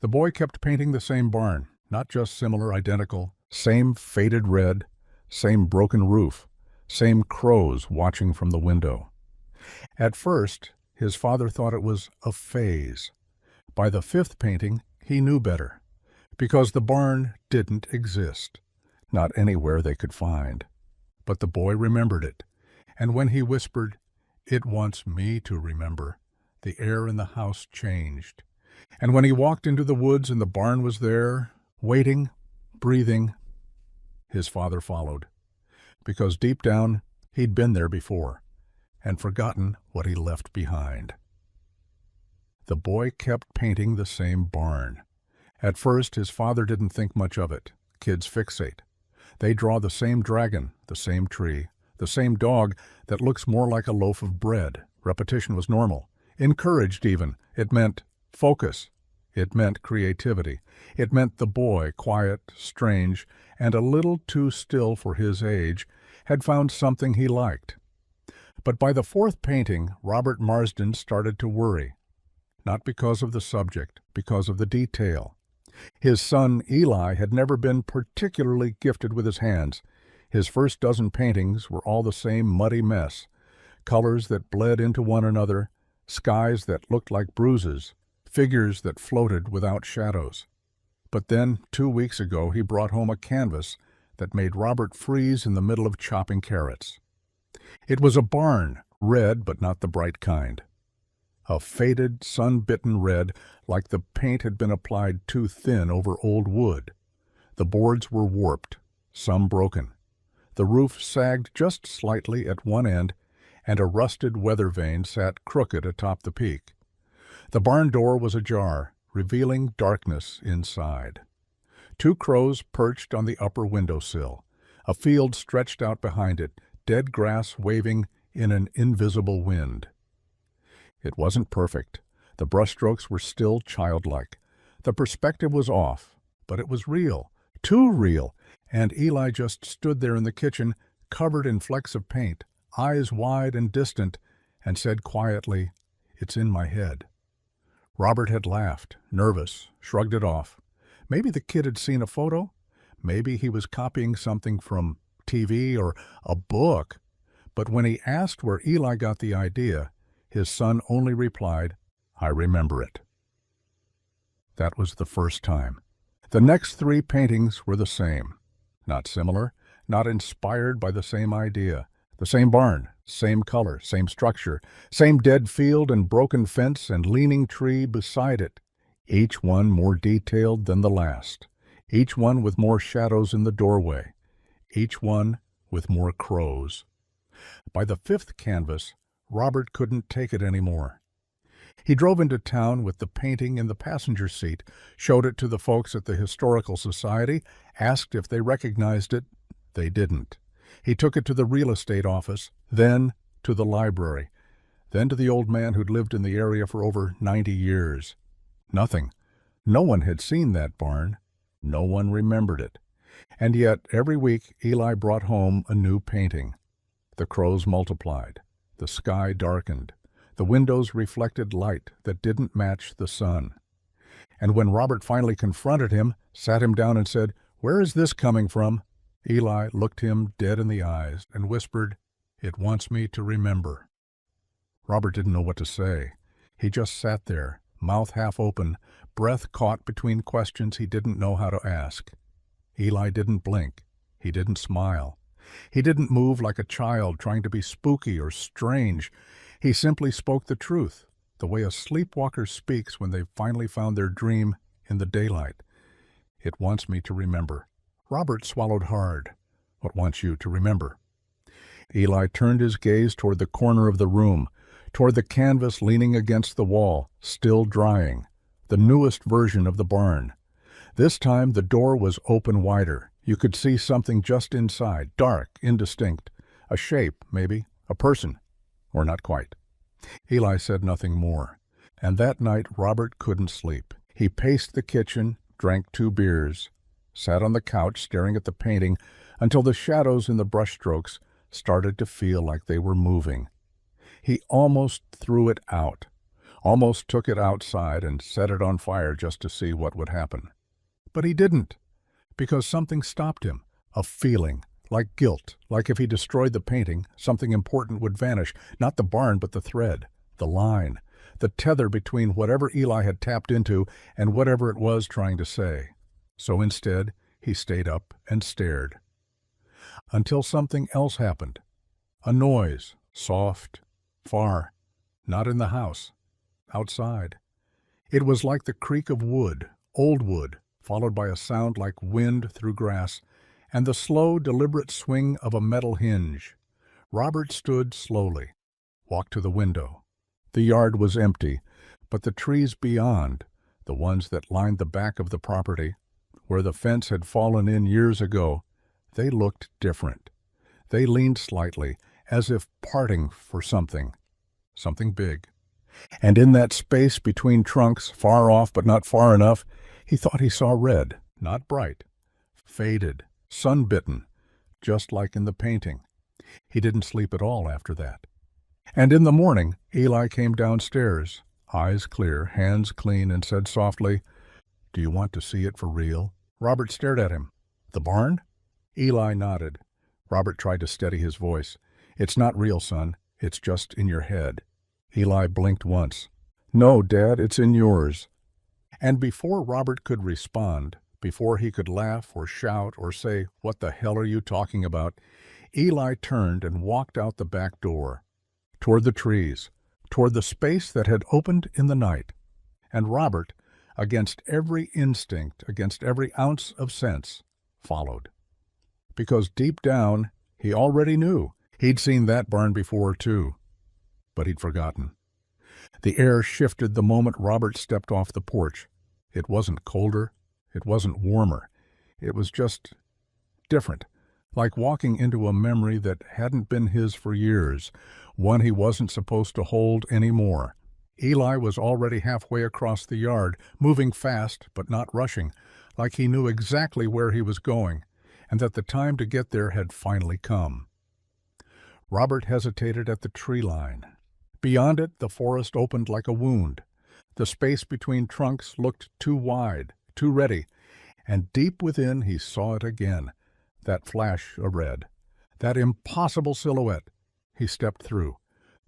The boy kept painting the same barn, not just similar, identical, same faded red, same broken roof, same crows watching from the window. At first, his father thought it was a phase. By the fifth painting, he knew better, because the barn didn't exist, not anywhere they could find. But the boy remembered it, and when he whispered, "It wants me to remember," the air in the house changed. And when he walked into the woods and the barn was there, waiting, breathing, his father followed, because deep down he'd been there before and forgotten what he left behind. The boy kept painting the same barn. At first, his father didn't think much of it. Kids fixate. They draw the same dragon, the same tree, the same dog that looks more like a loaf of bread. Repetition was normal. Encouraged even. It meant focus. It meant creativity. It meant the boy, quiet, strange, and a little too still for his age, had found something he liked. But by the fourth painting, Robert Marsden started to worry. Not because of the subject, because of the detail. His son, Eli, had never been particularly gifted with his hands. His first dozen paintings were all the same muddy mess. Colors that bled into one another, skies that looked like bruises, figures that floated without shadows. But then, 2 weeks ago, he brought home a canvas that made Robert freeze in the middle of chopping carrots. It was a barn, red but not the bright kind. A faded, sun-bitten red, like the paint had been applied too thin over old wood. The boards were warped, some broken. The roof sagged just slightly at one end, and a rusted weather vane sat crooked atop the peak. The barn door was ajar, revealing darkness inside. 2 crows perched on the upper windowsill. A field stretched out behind it, dead grass waving in an invisible wind. It wasn't perfect. The brushstrokes were still childlike. The perspective was off, but it was real, too real, and Eli just stood there in the kitchen, covered in flecks of paint, eyes wide and distant, and said quietly, "It's in my head." Robert had laughed, nervous, shrugged it off. Maybe the kid had seen a photo. Maybe he was copying something from TV or a book. But when he asked where Eli got the idea, his son only replied, "I remember it." That was the first time. The next 3 paintings were the same. Not similar, not inspired by the same idea. The same barn, same color, same structure, same dead field and broken fence and leaning tree beside it. Each one more detailed than the last. Each one with more shadows in the doorway. Each one with more crows. By the 5th canvas, Robert couldn't take it anymore. He drove into town with the painting in the passenger seat, showed it to the folks at the Historical Society, asked if they recognized it. They didn't. He took it to the real estate office, then to the library, then to the old man who'd lived in the area for over 90 years. Nothing. No one had seen that barn. No one remembered it. And yet, every week, Eli brought home a new painting. The crows multiplied. The sky darkened. The windows reflected light that didn't match the sun. And when Robert finally confronted him, sat him down and said, "Where is this coming from?" Eli looked him dead in the eyes and whispered, "It wants me to remember." Robert didn't know what to say. He just sat there, mouth half open, breath caught between questions he didn't know how to ask. Eli didn't blink. He didn't smile. He didn't move like a child trying to be spooky or strange. He simply spoke the truth, the way a sleepwalker speaks when they've finally found their dream in the daylight. "It wants me to remember." Robert swallowed hard. "What wants you to remember?" Eli turned his gaze toward the corner of the room, toward the canvas leaning against the wall, still drying, the newest version of the barn. This time the door was open wider. You could see something just inside, dark, indistinct. A shape, maybe, a person, or not quite. Eli said nothing more. And that night Robert couldn't sleep. He paced the kitchen, drank 2 beers, sat on the couch staring at the painting until the shadows in the brushstrokes started to feel like they were moving. He almost threw it out. almost took it outside and set it on fire just to see what would happen. But he didn't, because something stopped him, a feeling, like guilt, like if he destroyed the painting, something important would vanish, not the barn but the thread, the line, the tether between whatever Eli had tapped into and whatever it was trying to say. So instead, he stayed up and stared. Until something else happened. A noise, soft, far, not in the house, outside. It was like the creak of wood, old wood, followed by a sound like wind through grass, and the slow, deliberate swing of a metal hinge. Robert stood slowly, walked to the window. The yard was empty, but the trees beyond, the ones that lined the back of the property, where the fence had fallen in years ago, they looked different. They leaned slightly, as if parting for something big. And in that space between trunks, far off but not far enough, he thought he saw red, not bright, faded, sun-bitten, just like in the painting. He didn't sleep at all after that. And in the morning, Eli came downstairs, eyes clear, hands clean, and said softly, "Do you want to see it for real?" Robert stared at him. "The barn?" Eli nodded. Robert tried to steady his voice. "It's not real, son. It's just in your head." Eli blinked once. "No, Dad, it's in yours." And before Robert could respond, before he could laugh or shout or say, "What the hell are you talking about?" Eli turned and walked out the back door, toward the trees, toward the space that had opened in the night. And Robert, against every instinct, against every ounce of sense, followed. Because deep down, he already knew. He'd seen that barn before, too. But he'd forgotten. The air shifted the moment Robert stepped off the porch. It wasn't colder. It wasn't warmer. It was just different, like walking into a memory that hadn't been his for years, one he wasn't supposed to hold anymore. Eli was already halfway across the yard, moving fast but not rushing, like he knew exactly where he was going, and that the time to get there had finally come. Robert hesitated at the tree line. Beyond it, the forest opened like a wound. The space between trunks looked too wide, too ready, and deep within he saw it again, that flash of red, that impossible silhouette. He stepped through.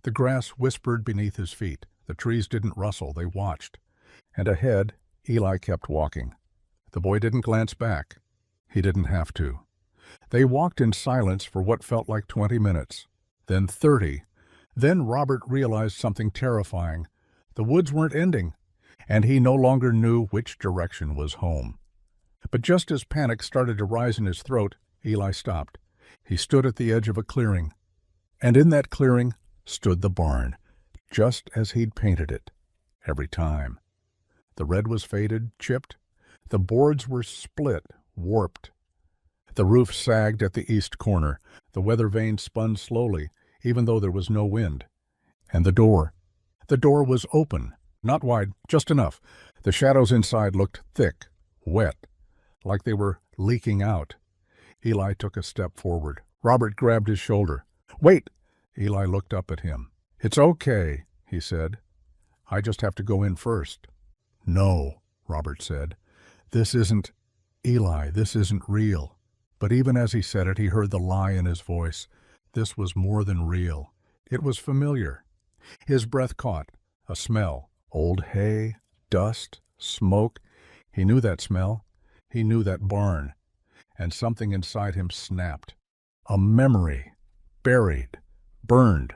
The grass whispered beneath his feet. The trees didn't rustle, they watched. And ahead, Eli kept walking. The boy didn't glance back. He didn't have to. They walked in silence for what felt like 20 minutes, then 30. Then Robert realized something terrifying. The woods weren't ending, and he no longer knew which direction was home. But just as panic started to rise in his throat, Eli stopped. He stood at the edge of a clearing, and in that clearing stood the barn, just as he'd painted it, every time. The red was faded, chipped. The boards were split, warped. The roof sagged at the east corner. The weather vane spun slowly, even though there was no wind. And the door was open, not wide, just enough. The shadows inside looked thick, wet, like they were leaking out. Eli took a step forward. Robert grabbed his shoulder. "Wait!" Eli looked up at him. "It's okay," he said. "I just have to go in first." "No," Robert said. "This isn't... Eli, this isn't real." But even as he said it, he heard the lie in his voice. This was more than real. It was familiar. His breath caught a smell. Old hay, dust, smoke. He knew that smell. He knew that barn. And something inside him snapped. A memory. Buried. Burned.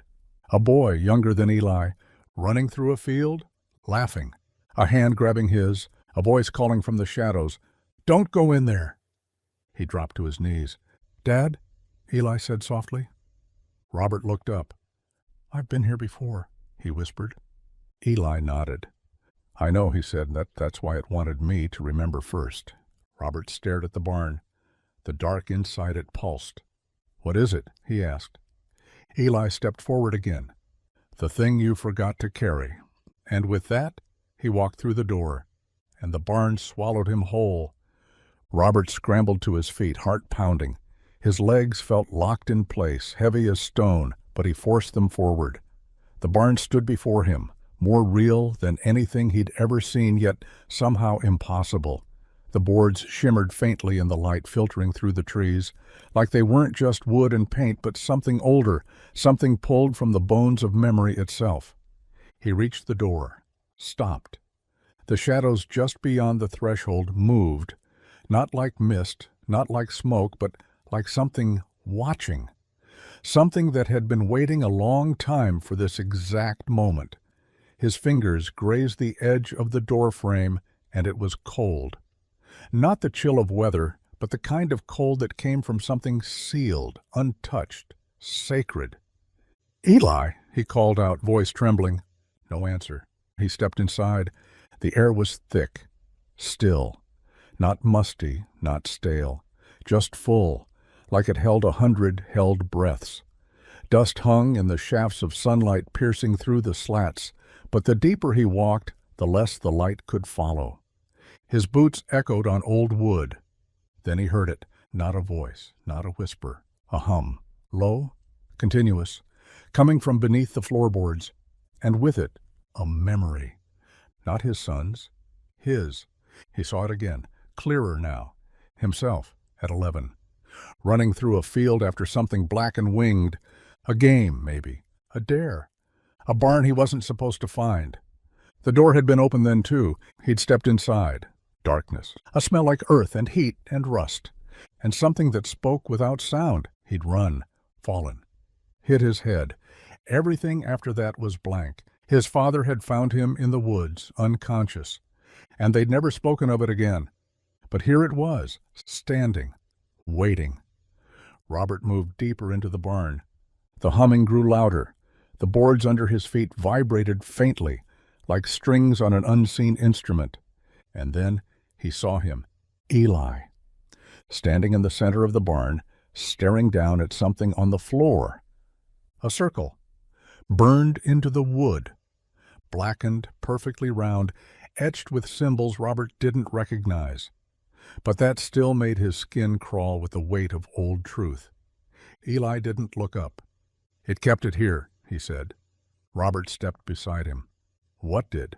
A boy younger than Eli, running through a field, laughing. A hand grabbing his. A voice calling from the shadows. "Don't go in there." He dropped to his knees. "Dad?" Eli said softly. Robert looked up. "I've been here before," he whispered. Eli nodded. "I know," he said. That's why it wanted me to remember first." Robert stared at the barn. The dark inside it pulsed. "What is it?" he asked. Eli stepped forward again. "The thing you forgot to carry." And with that, he walked through the door, and the barn swallowed him whole. Robert scrambled to his feet, heart pounding. His legs felt locked in place, heavy as stone, but he forced them forward. The barn stood before him, more real than anything he'd ever seen, yet somehow impossible. The boards shimmered faintly in the light filtering through the trees, like they weren't just wood and paint, but something older, something pulled from the bones of memory itself. He reached the door, stopped. The shadows just beyond the threshold moved, not like mist, not like smoke, but like something watching. Something that had been waiting a long time for this exact moment. His fingers grazed the edge of the door frame, and it was cold. Not the chill of weather, but the kind of cold that came from something sealed, untouched, sacred. "Eli," he called out, voice trembling. No answer. He stepped inside. The air was thick, still, not musty, not stale, just full, like it held 100 held breaths. Dust hung in the shafts of sunlight piercing through the slats, but the deeper he walked, the less the light could follow. His boots echoed on old wood. Then he heard it, not a voice, not a whisper, a hum, low, continuous, coming from beneath the floorboards, and with it, a memory. Not his son's, his. He saw it again, clearer now. Himself, at 11. Running through a field after something black and winged. A game, maybe. A dare. A barn he wasn't supposed to find. The door had been open then, too. He'd stepped inside. Darkness. A smell like earth and heat and rust. And something that spoke without sound. He'd run, fallen, hit his head. Everything after that was blank. His father had found him in the woods, unconscious, and they'd never spoken of it again. But here it was, standing, waiting. Robert moved deeper into the barn. The humming grew louder. The boards under his feet vibrated faintly, like strings on an unseen instrument. And then he saw him, Eli, standing in the center of the barn, staring down at something on the floor. A circle, burned into the wood, blackened, perfectly round, etched with symbols Robert didn't recognize. But that still made his skin crawl with the weight of old truth. Eli didn't look up. "It kept it here," he said. Robert stepped beside him. "What did?"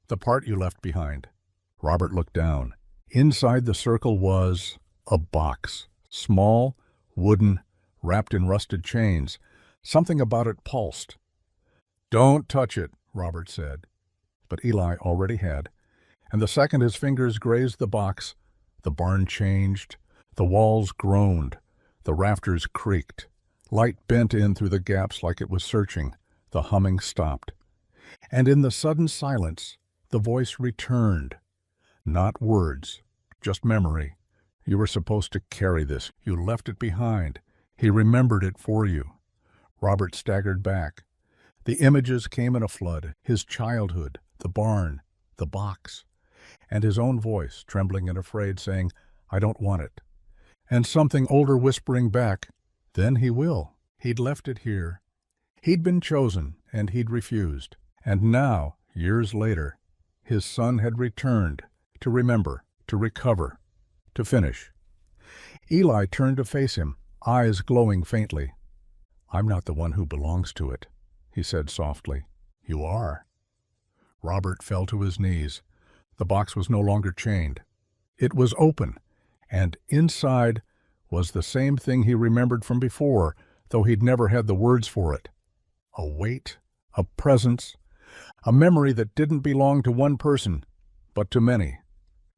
"The part you left behind." Robert looked down. Inside the circle was a box, small, wooden, wrapped in rusted chains. Something about it pulsed. "Don't touch it," Robert said. But Eli already had, and the second his fingers grazed the box, the barn changed, the walls groaned, the rafters creaked. Light bent in through the gaps like it was searching. The humming stopped. And in the sudden silence, the voice returned. Not words, just memory. "You were supposed to carry this. You left it behind. He remembered it for you." Robert staggered back. The images came in a flood, his childhood, the barn, the box, and his own voice, trembling and afraid, saying, "I don't want it." And something older whispering back, "Then he will." He'd left it here. He'd been chosen, and he'd refused. And now, years later, his son had returned, to remember, to recover, to finish. Eli turned to face him, eyes glowing faintly. "I'm not the one who belongs to it," he said softly. "You are." Robert fell to his knees. The box was no longer chained. It was open, and inside was the same thing he remembered from before, though he'd never had the words for it. A weight, a presence, a memory that didn't belong to one person, but to many.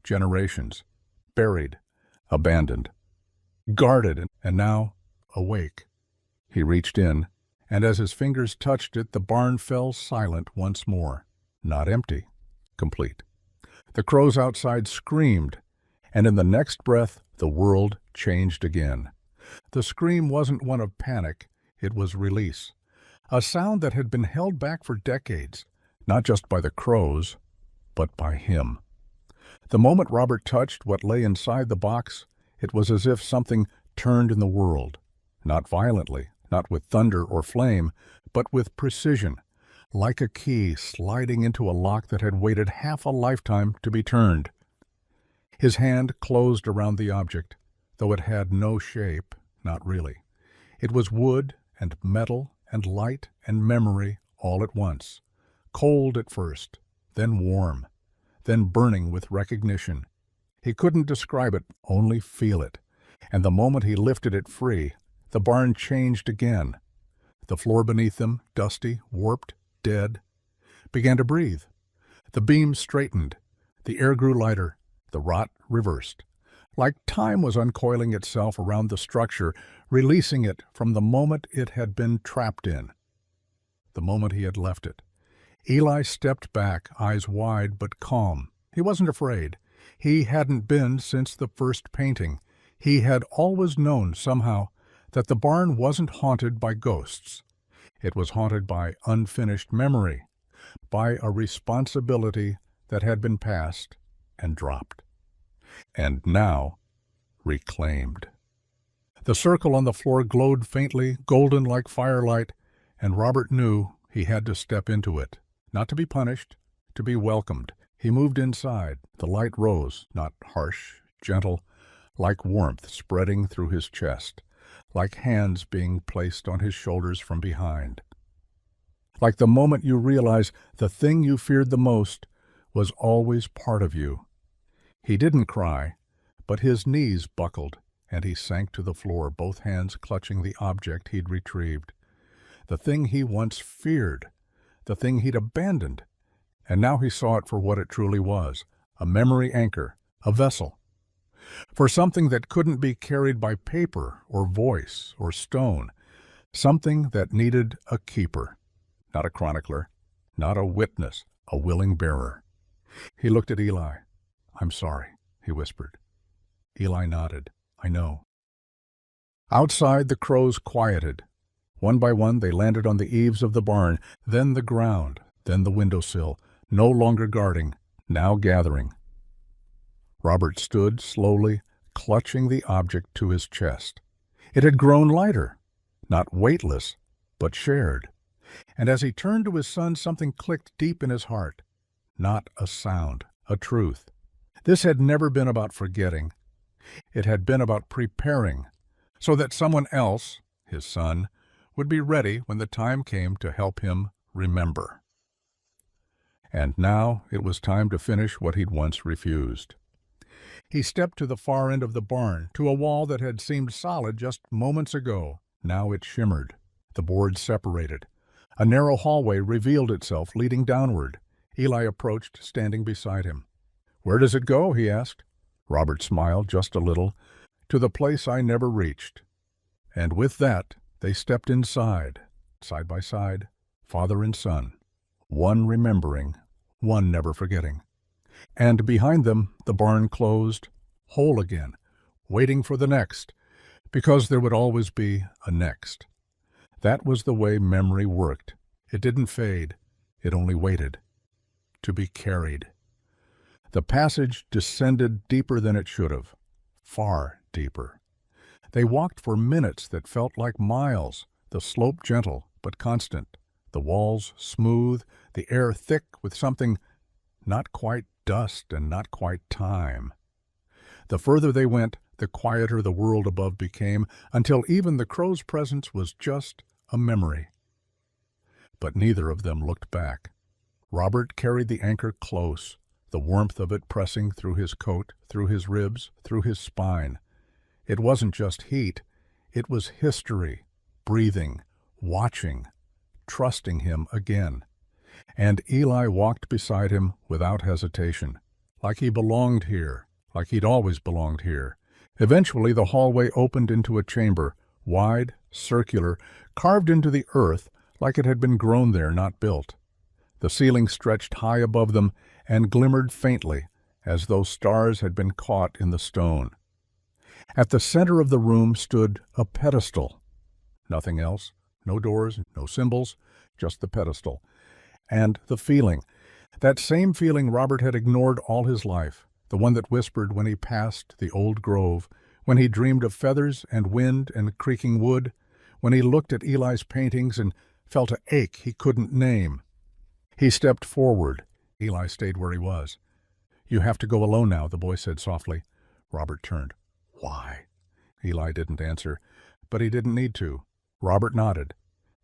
Generations. Buried, abandoned, guarded, and now awake. He reached in, and as his fingers touched it, the barn fell silent once more. Not empty, complete. The crows outside screamed, and in the next breath, the world changed again. The scream wasn't one of panic, it was release. A sound that had been held back for decades, not just by the crows, but by him. The moment Robert touched what lay inside the box, it was as if something turned in the world. Not violently, not with thunder or flame, but with precision, like a key sliding into a lock that had waited half a lifetime to be turned. His hand closed around the object, though it had no shape, not really. It was wood and metal and light and memory all at once, cold at first, then warm, then burning with recognition. He couldn't describe it, only feel it. And the moment he lifted it free, the barn changed again. The floor beneath them, dusty, warped, dead, began to breathe. The beams straightened. The air grew lighter. The rot reversed. Like time was uncoiling itself around the structure, releasing it from the moment it had been trapped in. The moment he had left it. Eli stepped back, eyes wide but calm. He wasn't afraid. He hadn't been since the first painting. He had always known, somehow, that the barn wasn't haunted by ghosts. It was haunted by unfinished memory, by a responsibility that had been passed and dropped, and now reclaimed. The circle on the floor glowed faintly, golden like firelight, and Robert knew he had to step into it, not to be punished, to be welcomed. He moved inside. The light rose, not harsh, gentle, like warmth spreading through his chest, like hands being placed on his shoulders from behind. Like the moment you realize the thing you feared the most was always part of you. He didn't cry, but his knees buckled, and he sank to the floor, both hands clutching the object he'd retrieved. The thing he once feared, the thing he'd abandoned, and now he saw it for what it truly was, a memory anchor, a vessel, for something that couldn't be carried by paper or voice or stone, something that needed a keeper, not a chronicler, not a witness, a willing bearer. He looked at Eli. "I'm sorry," he whispered. Eli nodded. "I know." Outside, the crows quieted. One by one, they landed on the eaves of the barn, then the ground, then the windowsill, no longer guarding, now gathering. Robert stood slowly, clutching the object to his chest. It had grown lighter, not weightless, but shared. And as he turned to his son, something clicked deep in his heart. Not a sound, a truth. This had never been about forgetting. It had been about preparing, so that someone else, his son, would be ready when the time came to help him remember. And now it was time to finish what he'd once refused. He stepped to the far end of the barn, to a wall that had seemed solid just moments ago. Now it shimmered. The boards separated. A narrow hallway revealed itself, leading downward. Eli approached, standing beside him. "Where does it go?" he asked. Robert smiled just a little. "To the place I never reached." And with that, they stepped inside, side by side, father and son, one remembering, one never forgetting. And behind them, the barn closed, whole again, waiting for the next, because there would always be a next. That was the way memory worked. It didn't fade. It only waited to be carried. The passage descended deeper than it should have, far deeper. They walked for minutes that felt like miles, the slope gentle but constant, the walls smooth, the air thick with something not quite dust and not quite time. The further they went, the quieter the world above became, until even the crow's presence was just a memory. But neither of them looked back. Robert carried the anchor close, the warmth of it pressing through his coat, through his ribs, through his spine. It wasn't just heat, it was history, breathing, watching, trusting him again. And Eli walked beside him without hesitation, like he belonged here, like he'd always belonged here. Eventually the hallway opened into a chamber, wide, circular, carved into the earth like it had been grown there, not built. The ceiling stretched high above them and glimmered faintly, as though stars had been caught in the stone. At the center of the room stood a pedestal. Nothing else, no doors, no symbols, just the pedestal. And the feeling, that same feeling Robert had ignored all his life, the one that whispered when he passed the old grove, when he dreamed of feathers and wind and creaking wood, when he looked at Eli's paintings and felt an ache he couldn't name. He stepped forward. Eli stayed where he was. "You have to go alone now," the boy said softly. Robert turned. "Why?" Eli didn't answer, but he didn't need to. Robert nodded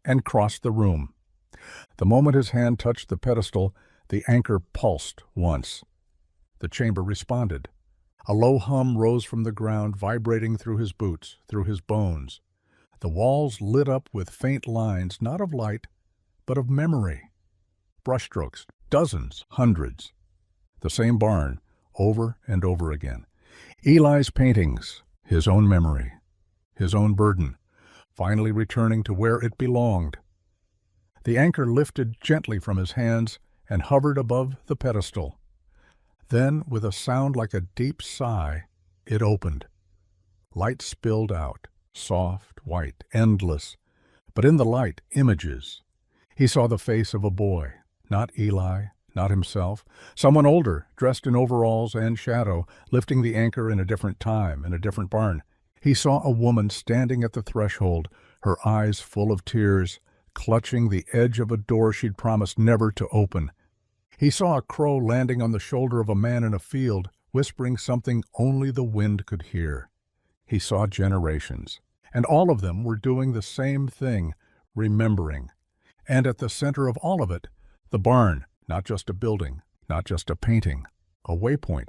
and crossed the room. The moment his hand touched the pedestal, the anchor pulsed once. The chamber responded. A low hum rose from the ground, vibrating through his boots, through his bones. The walls lit up with faint lines, not of light, but of memory. Brushstrokes, dozens, hundreds. The same barn, over and over again. Eli's paintings, his own memory, his own burden, finally returning to where it belonged. The anchor lifted gently from his hands and hovered above the pedestal. Then, with a sound like a deep sigh, it opened. Light spilled out, soft, white, endless, but in the light, images. He saw the face of a boy, not Eli, not himself, someone older, dressed in overalls and shadow, lifting the anchor in a different time, in a different barn. He saw a woman standing at the threshold, her eyes full of tears, clutching the edge of a door she'd promised never to open. He saw a crow landing on the shoulder of a man in a field, whispering something only the wind could hear. He saw generations, and all of them were doing the same thing, remembering. And at the center of all of it, the barn, not just a building, not just a painting, a waypoint,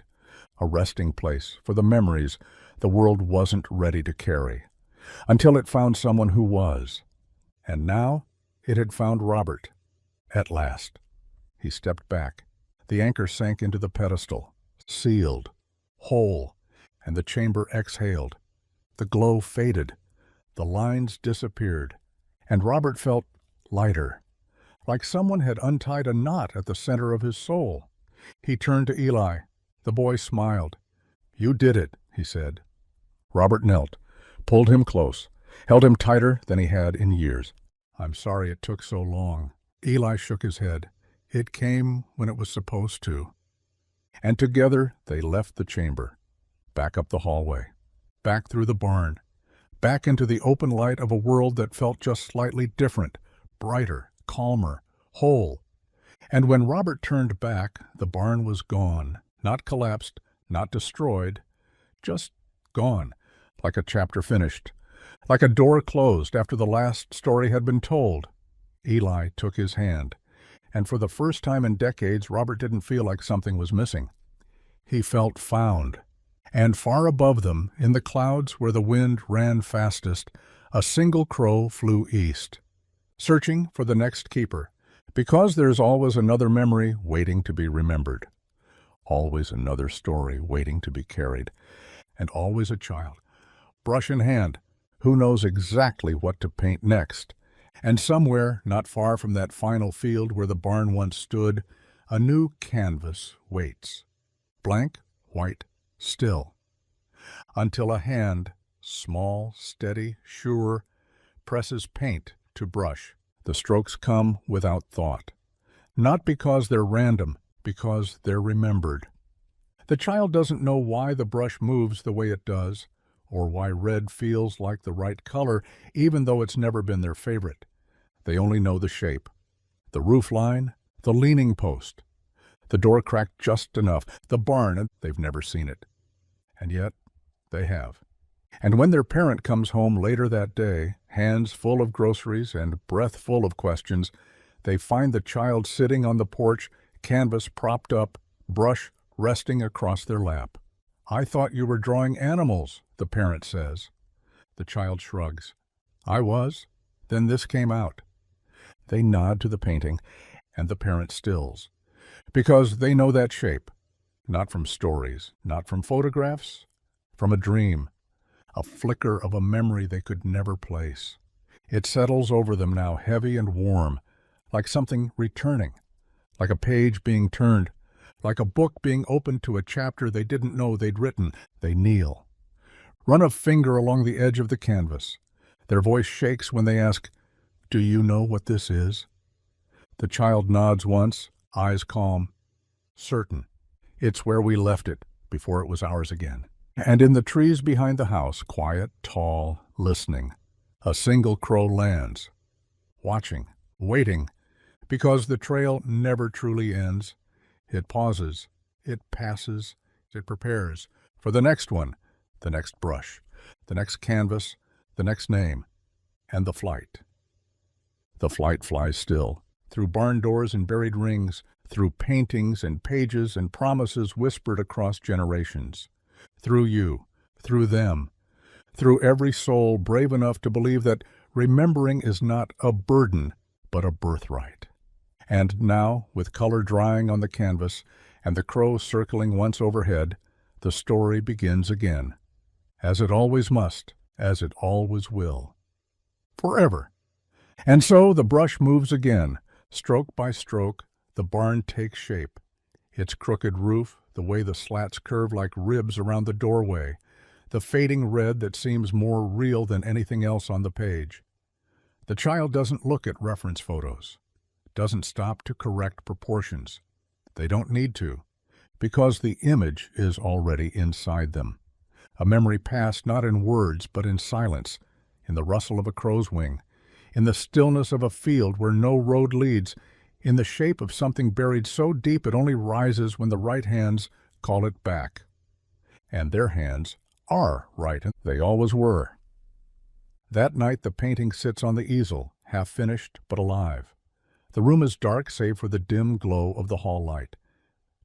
a resting place for the memories the world wasn't ready to carry, until it found someone who was. And now it had found Robert, at last. He stepped back. The anchor sank into the pedestal, sealed, whole, and the chamber exhaled. The glow faded. The lines disappeared, and Robert felt lighter, like someone had untied a knot at the center of his soul. He turned to Eli. The boy smiled. "You did it," he said. Robert knelt, pulled him close, held him tighter than he had in years. "I'm sorry it took so long." Eli shook his head. "It came when it was supposed to." And together they left the chamber, back up the hallway, back through the barn, back into the open light of a world that felt just slightly different, brighter, calmer, whole. And when Robert turned back, the barn was gone, not collapsed, not destroyed, just gone, like a chapter finished, like a door closed after the last story had been told. Eli took his hand, and for the first time in decades, Robert didn't feel like something was missing. He felt found. And far above them, in the clouds where the wind ran fastest, a single crow flew east, searching for the next keeper, because there's always another memory waiting to be remembered, always another story waiting to be carried, and always a child, brush in hand, who knows exactly what to paint next. And somewhere, not far from that final field where the barn once stood, a new canvas waits, blank, white, still, until a hand, small, steady, sure, presses paint to brush. The strokes come without thought, not because they're random, because they're remembered. The child doesn't know why the brush moves the way it does, or why red feels like the right color, even though it's never been their favorite. They only know the shape, the roof line, the leaning post, the door cracked just enough, the barn, and they've never seen it. And yet, they have. And when their parent comes home later that day, hands full of groceries and breath full of questions, they find the child sitting on the porch, canvas propped up, brush resting across their lap. "I thought you were drawing animals," the parent says. The child shrugs. "I was. Then this came out." They nod to the painting, and the parent stills, because they know that shape, not from stories, not from photographs, from a dream, a flicker of a memory they could never place. It settles over them now, heavy and warm, like something returning, like a page being turned, like a book being opened to a chapter they didn't know they'd written. They kneel, run a finger along the edge of the canvas. Their voice shakes when they ask, "Do you know what this is?" The child nods once, eyes calm. "Certain. It's where we left it before it was ours again." And in the trees behind the house, quiet, tall, listening, a single crow lands, watching, waiting, because the trail never truly ends. It pauses, it passes, it prepares for the next one, the next brush, the next canvas, the next name, and the flight. The flight flies still, through barn doors and buried rings, through paintings and pages and promises whispered across generations, through you, through them, through every soul brave enough to believe that remembering is not a burden, but a birthright. And now, with color drying on the canvas and the crow circling once overhead, the story begins again, as it always must, as it always will. Forever. And so the brush moves again. Stroke by stroke, the barn takes shape. Its crooked roof, the way the slats curve like ribs around the doorway, the fading red that seems more real than anything else on the page. The child doesn't look at reference photos, doesn't stop to correct proportions. They don't need to, because the image is already inside them. A memory passed not in words but in silence, in the rustle of a crow's wing, in the stillness of a field where no road leads, in the shape of something buried so deep it only rises when the right hands call it back. And their hands are right, and they always were. That night the painting sits on the easel, half finished but alive. The room is dark save for the dim glow of the hall light.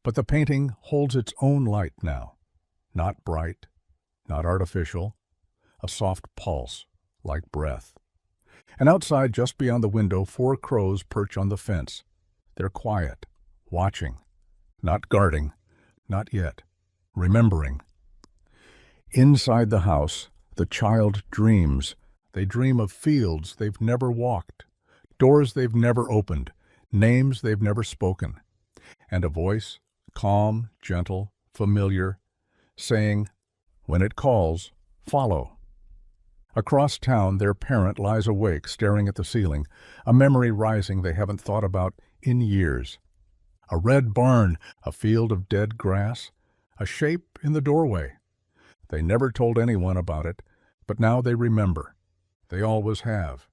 But the painting holds its own light now, not bright, not artificial, a soft pulse, like breath. And outside, just beyond the window, 4 crows perch on the fence. They're quiet, watching, not guarding, not yet, remembering. Inside the house, the child dreams. They dream of fields they've never walked, doors they've never opened, names they've never spoken, and a voice, calm, gentle, familiar, saying, when it calls, follow. Across town, their parent lies awake, staring at the ceiling, a memory rising they haven't thought about in years. A red barn, a field of dead grass, a shape in the doorway. They never told anyone about it, but now they remember. They always have.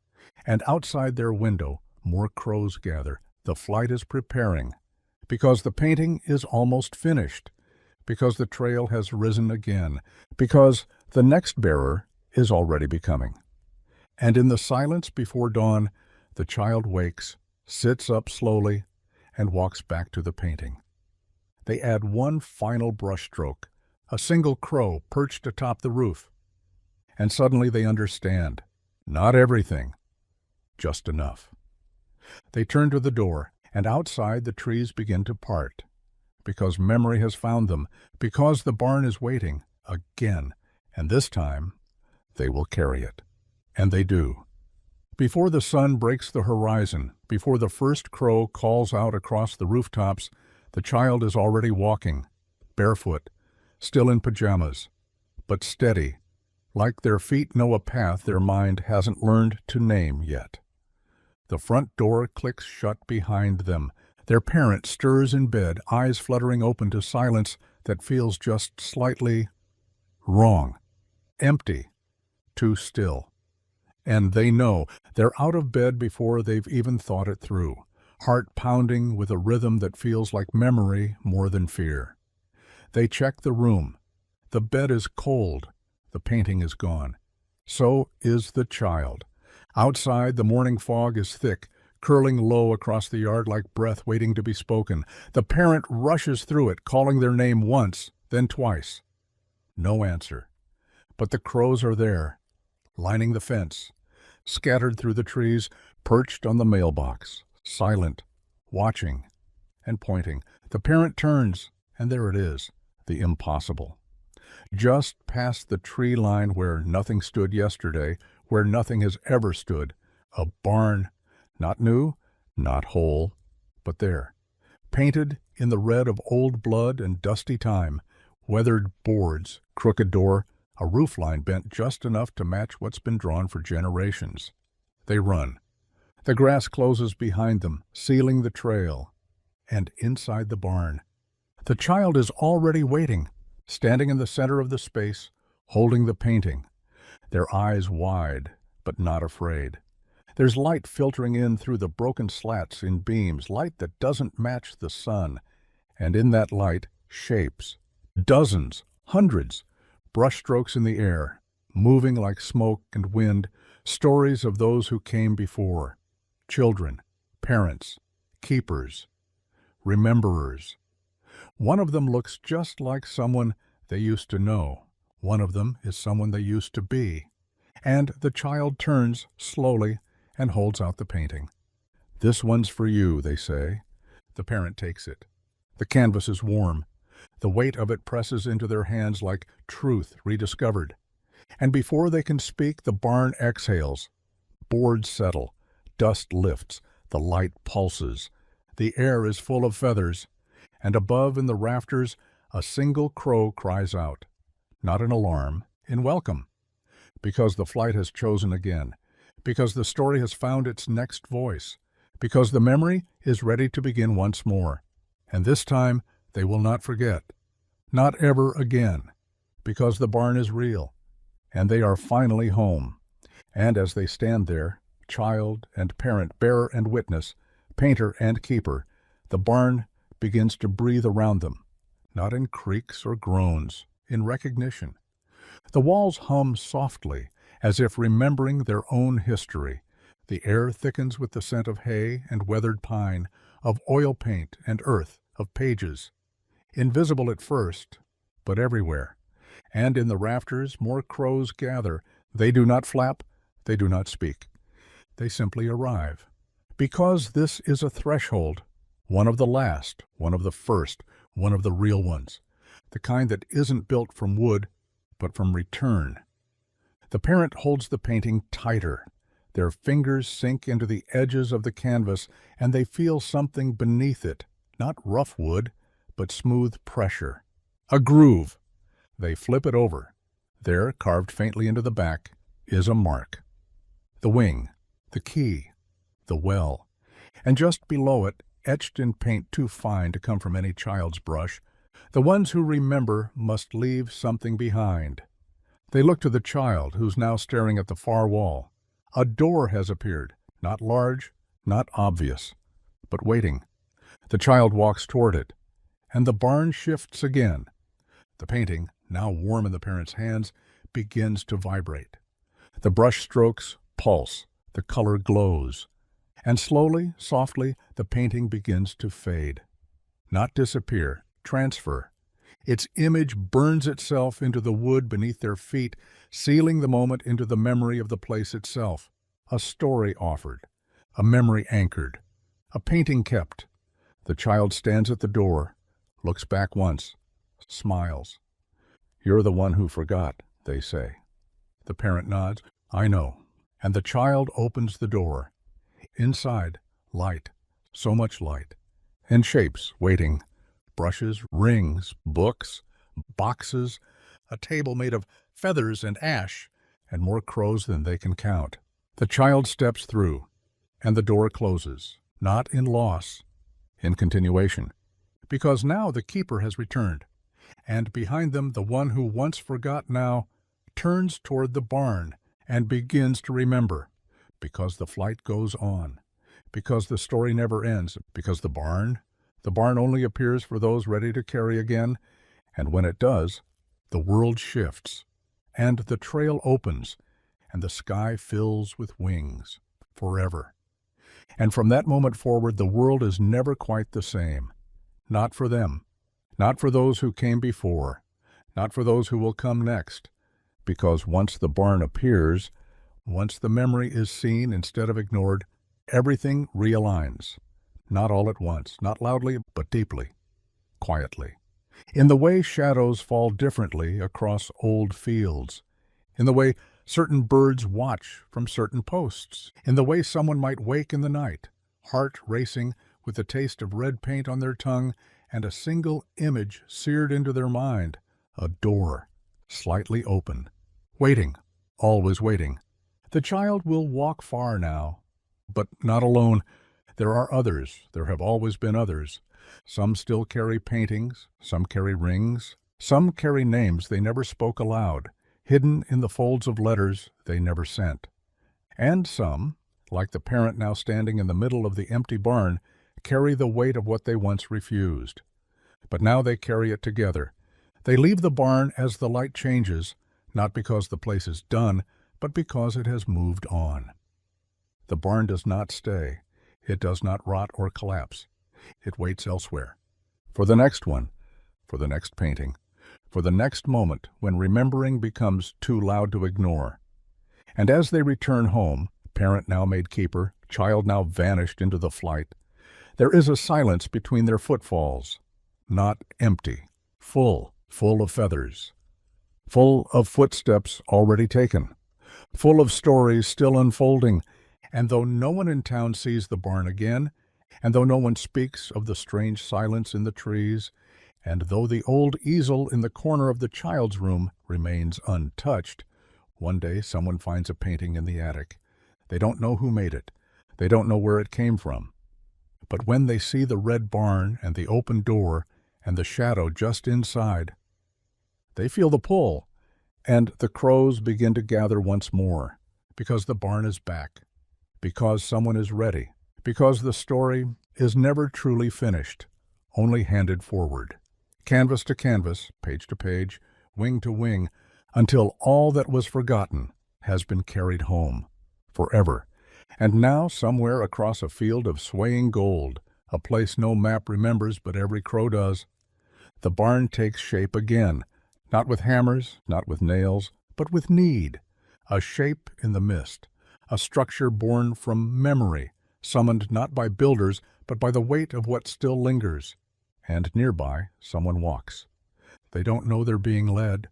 And outside their window, more crows gather. The flight is preparing, because the painting is almost finished, because the trail has risen again, because the next bearer is already becoming. And in the silence before dawn, the child wakes, sits up slowly, and walks back to the painting. They add one final brushstroke, a single crow perched atop the roof. And suddenly they understand. Not everything, just enough. They turn to the door, and outside the trees begin to part, because memory has found them, because the barn is waiting, again, and this time they will carry it. And they do. Before the sun breaks the horizon, before the first crow calls out across the rooftops, the child is already walking, barefoot, still in pajamas, but steady, like their feet know a path their mind hasn't learned to name yet. The front door clicks shut behind them. Their parent stirs in bed, eyes fluttering open to silence that feels just slightly wrong, empty, too still. And they know they're out of bed before they've even thought it through, heart pounding with a rhythm that feels like memory more than fear. They check the room. The bed is cold. The painting is gone. So is the child. Outside, the morning fog is thick, curling low across the yard like breath waiting to be spoken. The parent rushes through it, calling their name once, then twice. No answer. But the crows are there, lining the fence, scattered through the trees, perched on the mailbox, silent, watching, and pointing. The parent turns, and there it is, the impossible. Just past the tree line where nothing stood yesterday, where nothing has ever stood, a barn, not new, not whole, but there, painted in the red of old blood and dusty time, weathered boards, crooked door, a roofline bent just enough to match what's been drawn for generations. They run. The grass closes behind them, sealing the trail. And inside the barn, the child is already waiting, standing in the center of the space, holding the painting, their eyes wide, but not afraid. There's light filtering in through the broken slats in beams, light that doesn't match the sun. And in that light, shapes, dozens, hundreds, brushstrokes in the air, moving like smoke and wind, stories of those who came before, children, parents, keepers, rememberers. One of them looks just like someone they used to know. One of them is someone they used to be. And the child turns slowly and holds out the painting. "This one's for you," they say. The parent takes it. The canvas is warm. The weight of it presses into their hands like truth rediscovered. And before they can speak, the barn exhales. Boards settle. Dust lifts. The light pulses. The air is full of feathers. And above in the rafters, a single crow cries out. Not in alarm, in welcome. Because the flight has chosen again. Because the story has found its next voice. Because the memory is ready to begin once more. And this time they will not forget. Not ever again. Because the barn is real. And they are finally home. And as they stand there, child and parent, bearer and witness, painter and keeper, the barn begins to breathe around them, not in creaks or groans, in recognition. The walls hum softly, as if remembering their own history. The air thickens with the scent of hay and weathered pine, of oil paint and earth, of pages. Invisible at first, but everywhere. And in the rafters more crows gather. They do not flap, they do not speak. They simply arrive. Because this is a threshold, one of the last, one of the first, one of the real ones. The kind that isn't built from wood, but from return. The parent holds the painting tighter. Their fingers sink into the edges of the canvas, and they feel something beneath it, not rough wood, but smooth pressure. A groove. They flip it over. There, carved faintly into the back, is a mark. The wing, the key, the well. And just below it, etched in paint too fine to come from any child's brush, the ones who remember must leave something behind. They look to the child, who's now staring at the far wall. A door has appeared, not large, not obvious, but waiting. The child walks toward it, and the barn shifts again. The painting, now warm in the parent's hands, begins to vibrate. The brush strokes pulse, the color glows, and slowly, softly, the painting begins to fade. Not disappear, transfer. Its image burns itself into the wood beneath their feet, sealing the moment into the memory of the place itself. A story offered, a memory anchored, a painting kept. The child stands at the door, looks back once, smiles. "You're the one who forgot," they say. The parent nods. "I know." And the child opens the door. Inside, light, so much light, and shapes waiting. Brushes, rings, books, boxes, a table made of feathers and ash, and more crows than they can count. The child steps through, and the door closes, not in loss, in continuation, because now the keeper has returned, and behind them the one who once forgot now turns toward the barn and begins to remember, because the flight goes on, because the story never ends, because the barn only appears for those ready to carry again, and when it does, the world shifts, and the trail opens, and the sky fills with wings, forever. And from that moment forward, the world is never quite the same. Not for them, not for those who came before, not for those who will come next, because once the barn appears, once the memory is seen instead of ignored, everything realigns. Not all at once, not loudly, but deeply, quietly. In the way shadows fall differently across old fields. In the way certain birds watch from certain posts. In the way someone might wake in the night, heart racing with the taste of red paint on their tongue and a single image seared into their mind. A door, slightly open. Waiting, always waiting. The child will walk far now, but not alone. There are others, there have always been others. Some still carry paintings, some carry rings, some carry names they never spoke aloud, hidden in the folds of letters they never sent. And some, like the parent now standing in the middle of the empty barn, carry the weight of what they once refused. But now they carry it together. They leave the barn as the light changes, not because the place is done, but because it has moved on. The barn does not stay. It does not rot or collapse. It waits elsewhere. For the next one, for the next painting, for the next moment when remembering becomes too loud to ignore. And as they return home, parent now made keeper, child now vanished into the flight, there is a silence between their footfalls, not empty, full of feathers, full of footsteps already taken, full of stories still unfolding. And though no one in town sees the barn again, and though no one speaks of the strange silence in the trees, and though the old easel in the corner of the child's room remains untouched, one day someone finds a painting in the attic. They don't know who made it. They don't know where it came from. But when they see the red barn and the open door and the shadow just inside, they feel the pull, and the crows begin to gather once more, because the barn is back, because someone is ready, because the story is never truly finished, only handed forward, canvas to canvas, page to page, wing to wing, until all that was forgotten has been carried home, forever. And now, somewhere across a field of swaying gold, a place no map remembers but every crow does, the barn takes shape again, not with hammers, not with nails, but with need, a shape in the mist, a structure born from memory, summoned not by builders, but by the weight of what still lingers. And nearby, someone walks. They don't know they're being led.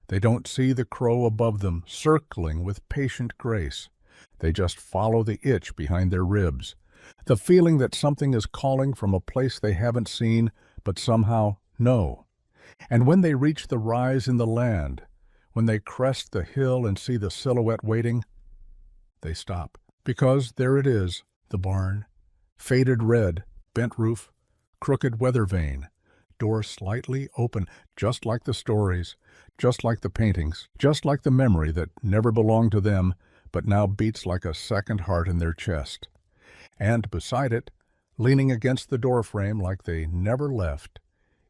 They don't see the crow above them, circling with patient grace. They just follow the itch behind their ribs, the feeling that something is calling from a place they haven't seen, but somehow know. And when they reach the rise in the land, when they crest the hill and see the silhouette waiting, they stop, because there it is, the barn, faded red, bent roof, crooked weather vane, door slightly open, just like the stories, just like the paintings, just like the memory that never belonged to them, but now beats like a second heart in their chest. And beside it, leaning against the doorframe like they never left,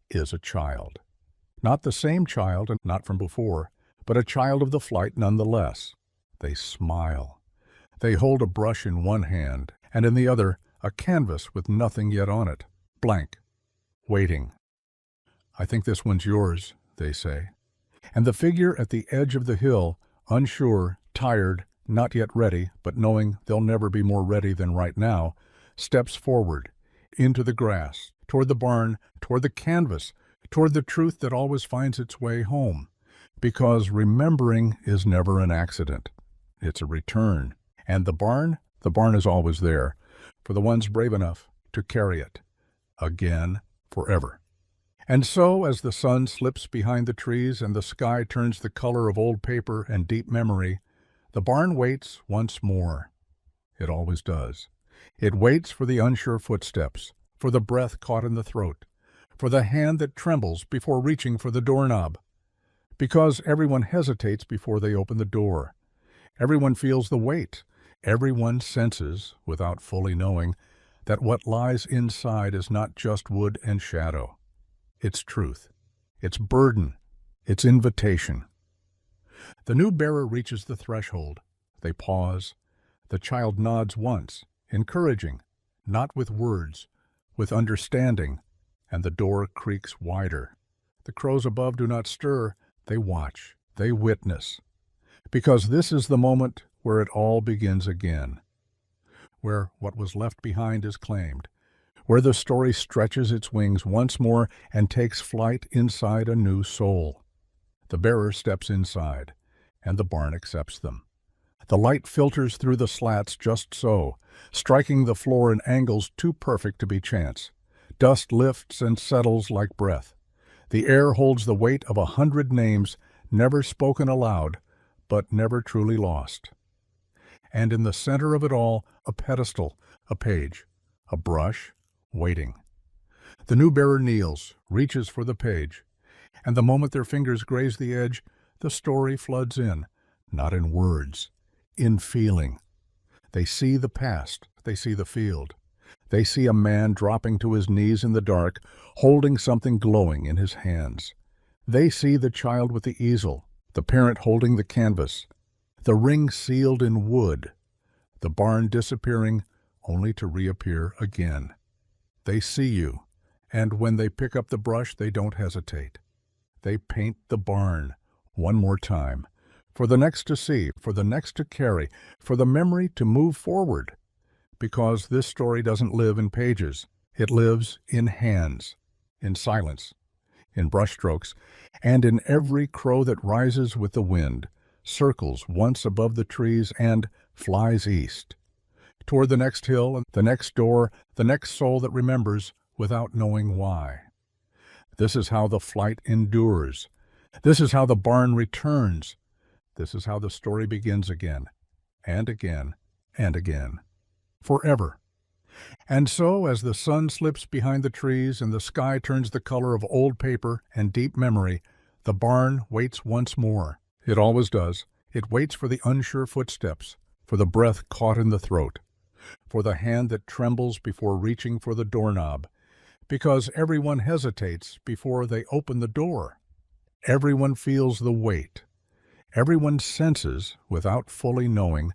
is a child. Not the same child and not from before, but a child of the flight nonetheless. They smile. They hold a brush in one hand, and in the other a canvas with nothing yet on it, blank, waiting. "I think this one's yours," they say. And the figure at the edge of the hill, unsure, tired, not yet ready, but knowing they'll never be more ready than right now, steps forward, into the grass, toward the barn, toward the canvas, toward the truth that always finds its way home. Because remembering is never an accident. It's a return. And the barn is always there, for the ones brave enough to carry it. Again, forever. And so, as the sun slips behind the trees and the sky turns the color of old paper and deep memory, the barn waits once more. It always does. It waits for the unsure footsteps, for the breath caught in the throat, for the hand that trembles before reaching for the doorknob. Because everyone hesitates before they open the door. Everyone feels the weight. Everyone senses, without fully knowing, that what lies inside is not just wood and shadow. It's truth. It's burden. It's invitation. The new bearer reaches the threshold. They pause. The child nods once, encouraging, not with words, with understanding, and the door creaks wider. The crows above do not stir. They watch. They witness. Because this is the moment where it all begins again, where what was left behind is claimed, where the story stretches its wings once more and takes flight inside a new soul. The bearer steps inside, and the barn accepts them. The light filters through the slats just so, striking the floor in angles too perfect to be chance. Dust lifts and settles like breath. The air holds the weight of 100 names never spoken aloud, but never truly lost. And in the center of it all, a pedestal, a page, a brush, waiting. The new bearer kneels, reaches for the page, and the moment their fingers graze the edge, the story floods in, not in words, in feeling. They see the past, they see the field. They see a man dropping to his knees in the dark, holding something glowing in his hands. They see the child with the easel, the parent holding the canvas, the ring sealed in wood, the barn disappearing, only to reappear again. They see you, and when they pick up the brush, they don't hesitate. They paint the barn one more time, for the next to see, for the next to carry, for the memory to move forward. Because this story doesn't live in pages. It lives in hands, in silence, in brushstrokes, and in every crow that rises with the wind, circles once above the trees, and flies east, toward the next hill, the next door, the next soul that remembers without knowing why. This is how the flight endures. This is how the barn returns. This is how the story begins again, and again, and again, forever. And so, as the sun slips behind the trees and the sky turns the color of old paper and deep memory, the barn waits once more. It always does. It waits for the unsure footsteps, for the breath caught in the throat, for the hand that trembles before reaching for the doorknob, because everyone hesitates before they open the door. Everyone feels the weight. Everyone senses, without fully knowing,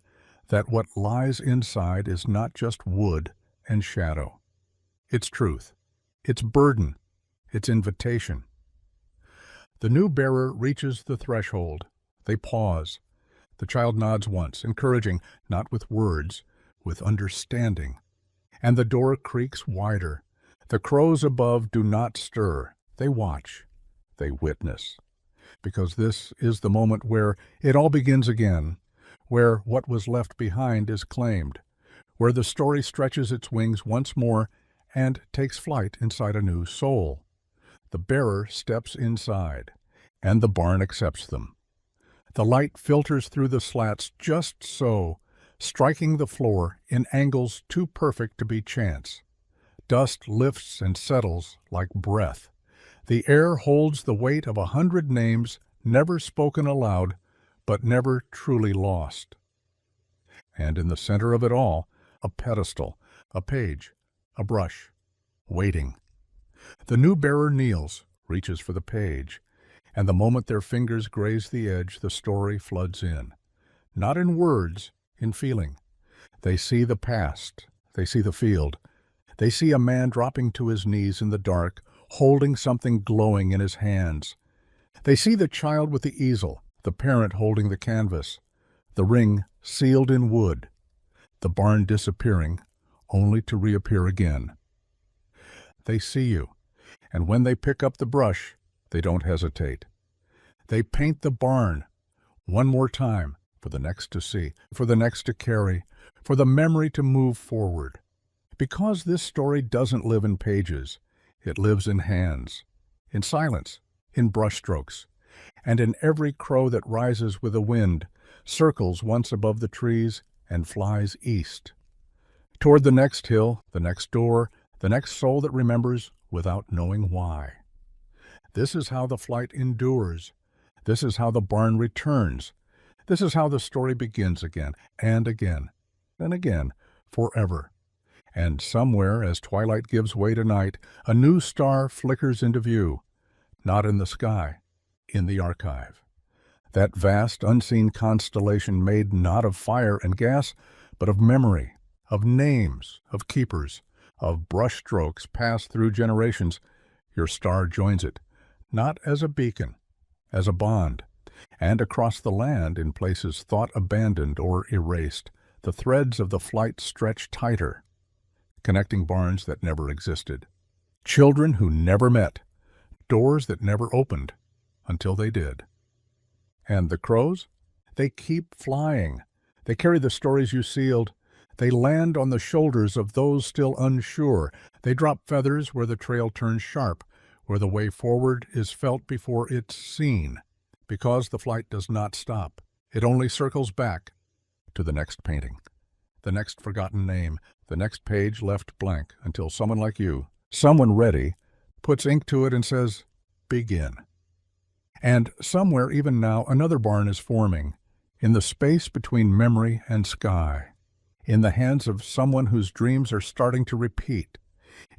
that what lies inside is not just wood and shadow. It's truth. It's burden. It's invitation. The new bearer reaches the threshold. They pause. The child nods once, encouraging, not with words, with understanding. And the door creaks wider. The crows above do not stir. They watch. They witness. Because this is the moment where it all begins again, where what was left behind is claimed, where the story stretches its wings once more and takes flight inside a new soul. The bearer steps inside, and the barn accepts them. The light filters through the slats just so, striking the floor in angles too perfect to be chance. Dust lifts and settles like breath. The air holds the weight of 100 names never spoken aloud, but never truly lost. And in the center of it all, a pedestal, a page, a brush, waiting. The new bearer kneels, reaches for the page, and the moment their fingers graze the edge, the story floods in. Not in words, in feeling. They see the past. They see the field. They see a man dropping to his knees in the dark, holding something glowing in his hands. They see the child with the easel, the parent holding the canvas, the ring sealed in wood, the barn disappearing, only to reappear again. They see you, and when they pick up the brush, they don't hesitate. They paint the barn one more time for the next to see, for the next to carry, for the memory to move forward. Because this story doesn't live in pages, it lives in hands, in silence, in brushstrokes, and in every crow that rises with the wind, circles once above the trees, and flies east, toward the next hill, the next door, the next soul that remembers without knowing why. This is how the flight endures. This is how the barn returns. This is how the story begins again, and again, and again, forever. And somewhere, as twilight gives way to night, a new star flickers into view, not in the sky, in the archive. That vast, unseen constellation made not of fire and gas, but of memory, of names, of keepers, of brushstrokes passed through generations. Your star joins it, not as a beacon, as a bond. And across the land, in places thought abandoned or erased, the threads of the flight stretch tighter, connecting barns that never existed, children who never met, doors that never opened until they did. And the crows? They keep flying. They carry the stories you sealed. They land on the shoulders of those still unsure. They drop feathers where the trail turns sharp, where the way forward is felt before it's seen. Because the flight does not stop. It only circles back to the next painting, the next forgotten name, the next page left blank, until someone like you, someone ready, puts ink to it and says, begin. And somewhere even now another barn is forming, in the space between memory and sky, in the hands of someone whose dreams are starting to repeat,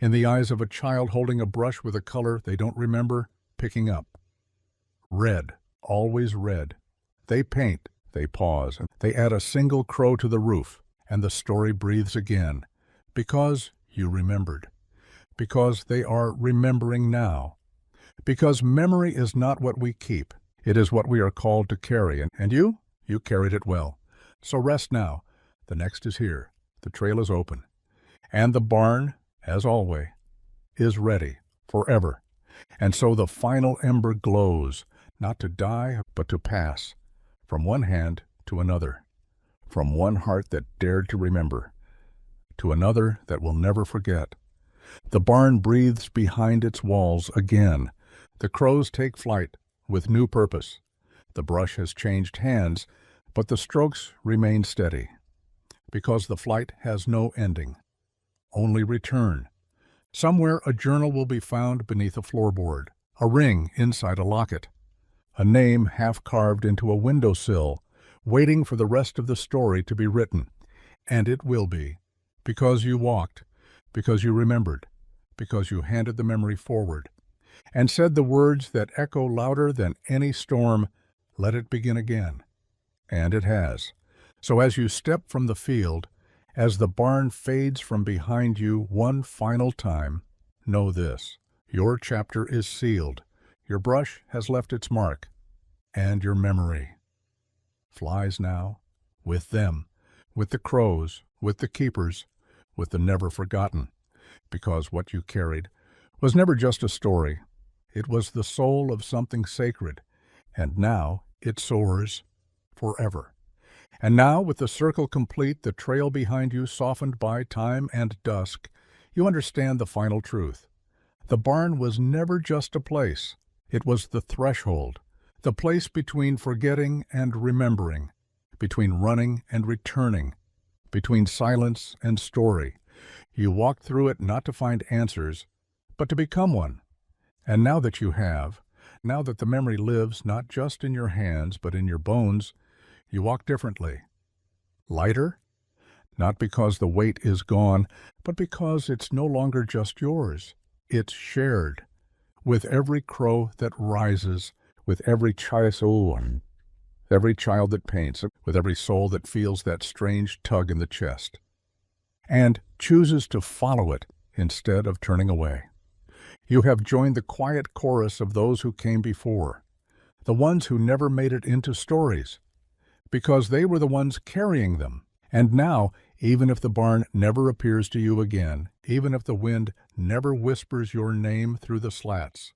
in the eyes of a child holding a brush with a color they don't remember picking up. Red, always red. They paint, they pause, they add a single crow to the roof, and the story breathes again, Because you remembered. Because they are remembering now. Because memory is not what we keep. It is what we are called to carry. And you carried it well. So rest now. The next is here. The trail is open. And the barn, as always, is ready forever. And so the final ember glows, not to die, but to pass, from one hand to another, from one heart that dared to remember, to another that will never forget. The barn breathes behind its walls again. The crows take flight with new purpose. The brush has changed hands, but the strokes remain steady, because the flight has no ending, only return. Somewhere a journal will be found beneath a floorboard, a ring inside a locket, a name half carved into a windowsill, waiting for the rest of the story to be written. And it will be, because you walked, because you remembered, because you handed the memory forward, and said the words that echo louder than any storm, "Let it begin again." And it has. So as you step from the field, as the barn fades from behind you one final time, know this: your chapter is sealed, your brush has left its mark, and your memory flies now with them, with the crows, with the keepers, with the never forgotten, because what you carried was never just a story. It was the soul of something sacred, and now it soars forever. And now, with the circle complete, the trail behind you softened by time and dusk, you understand the final truth. The barn was never just a place. It was the threshold, the place between forgetting and remembering, between running and returning, between silence and story. You walked through it not to find answers, but to become one. And now that you have, now that the memory lives not just in your hands but in your bones, you walk differently. Lighter? Not because the weight is gone, but because it's no longer just yours. It's shared. With every crow that rises, with every every child that paints, with every soul that feels that strange tug in the chest, and chooses to follow it instead of turning away. You have joined the quiet chorus of those who came before, the ones who never made it into stories, because they were the ones carrying them. And now, even if the barn never appears to you again, even if the wind never whispers your name through the slats,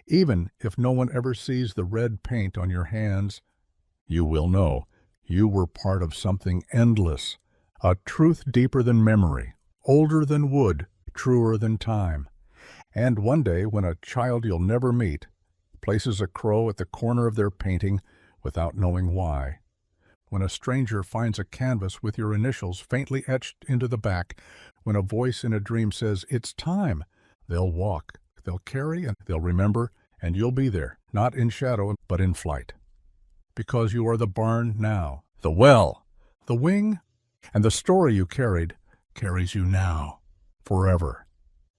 even if no one ever sees the red paint on your hands, you will know you were part of something endless, a truth deeper than memory, older than wood, truer than time. And one day, when a child you'll never meet places a crow at the corner of their painting without knowing why, when a stranger finds a canvas with your initials faintly etched into the back, when a voice in a dream says, "It's time," they'll walk, they'll carry, and they'll remember, and you'll be there, not in shadow, but in flight. Because you are the barn now, the well, the wing, and the story you carried carries you now, forever.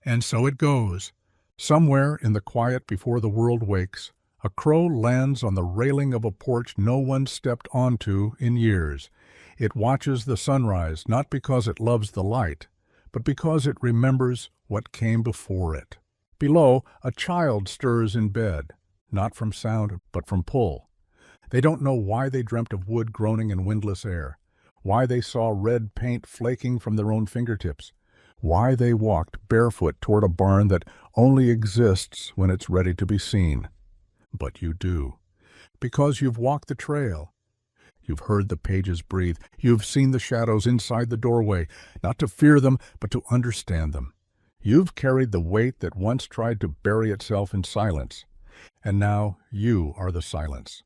And so it goes. Somewhere in the quiet before the world wakes, a crow lands on the railing of a porch no one stepped onto in years. It watches the sunrise, not because it loves the light, but because it remembers what came before it. Below, a child stirs in bed, not from sound, but from pull. They don't know why they dreamt of wood groaning in windless air, why they saw red paint flaking from their own fingertips, why they walked barefoot toward a barn that only exists when it's ready to be seen. But you do, because you've walked the trail. You've heard the pages breathe. You've seen the shadows inside the doorway, not to fear them, but to understand them. You've carried the weight that once tried to bury itself in silence, and now you are the silence.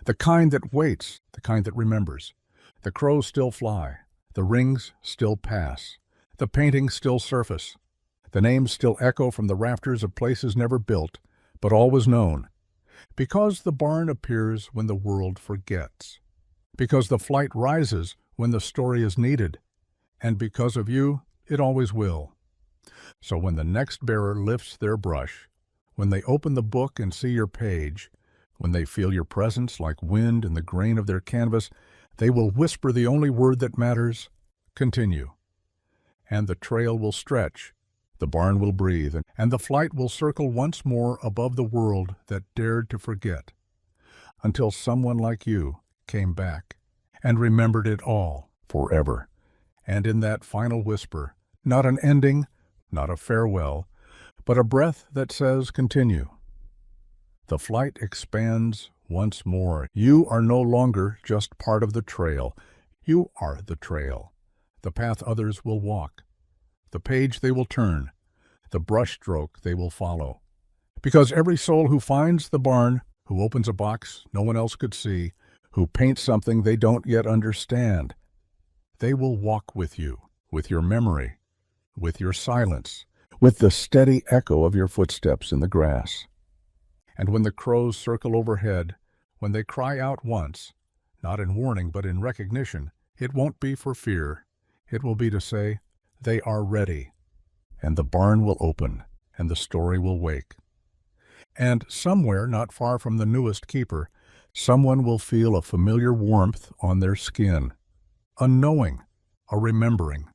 The kind that waits, the kind that remembers. The crows still fly, the rings still pass, the paintings still surface, the names still echo from the rafters of places never built, but always known. Because the barn appears when the world forgets. Because the flight rises when the story is needed. And because of you, it always will. So when the next bearer lifts their brush, when they open the book and see your page, when they feel your presence like wind in the grain of their canvas, they will whisper the only word that matters: continue. and the trail will stretch, the barn will breathe, and the flight will circle once more above the world that dared to forget, until someone like you came back and remembered it all forever. And in that final whisper, not an ending, not a farewell, but a breath that says continue. The flight expands once more. You are no longer just part of the trail. You are the trail, the path others will walk, the page they will turn, the brushstroke they will follow. Because every soul who finds the barn, who opens a box no one else could see, who paints something they don't yet understand, they will walk with you, with your memory, with your silence, with the steady echo of your footsteps in the grass. And when the crows circle overhead, when they cry out once, not in warning but in recognition, it won't be for fear. It will be to say, they are ready. And the barn will open, and the story will wake. And somewhere not far from the newest keeper, someone will feel a familiar warmth on their skin, a knowing, a remembering,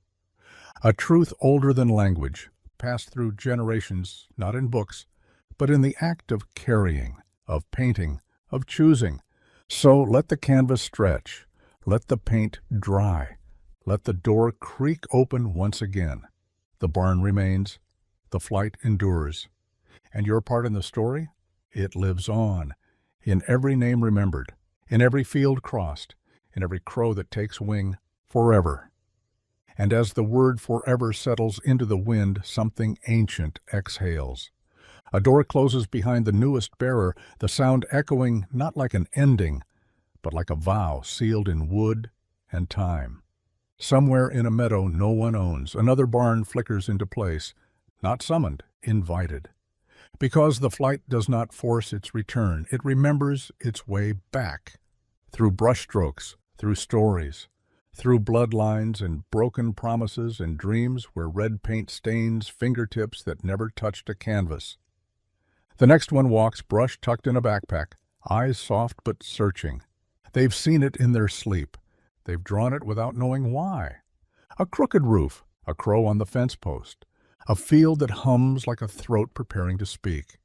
a truth older than language, passed through generations, not in books, but in the act of carrying, of painting, of choosing. So let the canvas stretch, let the paint dry, let the door creak open once again. The barn remains, the flight endures. And your part in the story? It lives on, in every name remembered, in every field crossed, in every crow that takes wing, forever. And as the word forever settles into the wind, something ancient exhales. A door closes behind the newest bearer, the sound echoing not like an ending, but like a vow sealed in wood and time. Somewhere in a meadow no one owns, another barn flickers into place, not summoned, invited. Because the flight does not force its return, it remembers its way back, through brushstrokes, through stories, through bloodlines and broken promises and dreams where red paint stains fingertips that never touched a canvas. The next one walks, brush tucked in a backpack, eyes soft but searching. They've seen it in their sleep. They've drawn it without knowing why. A crooked roof, a crow on the fence post, a field that hums like a throat preparing to speak.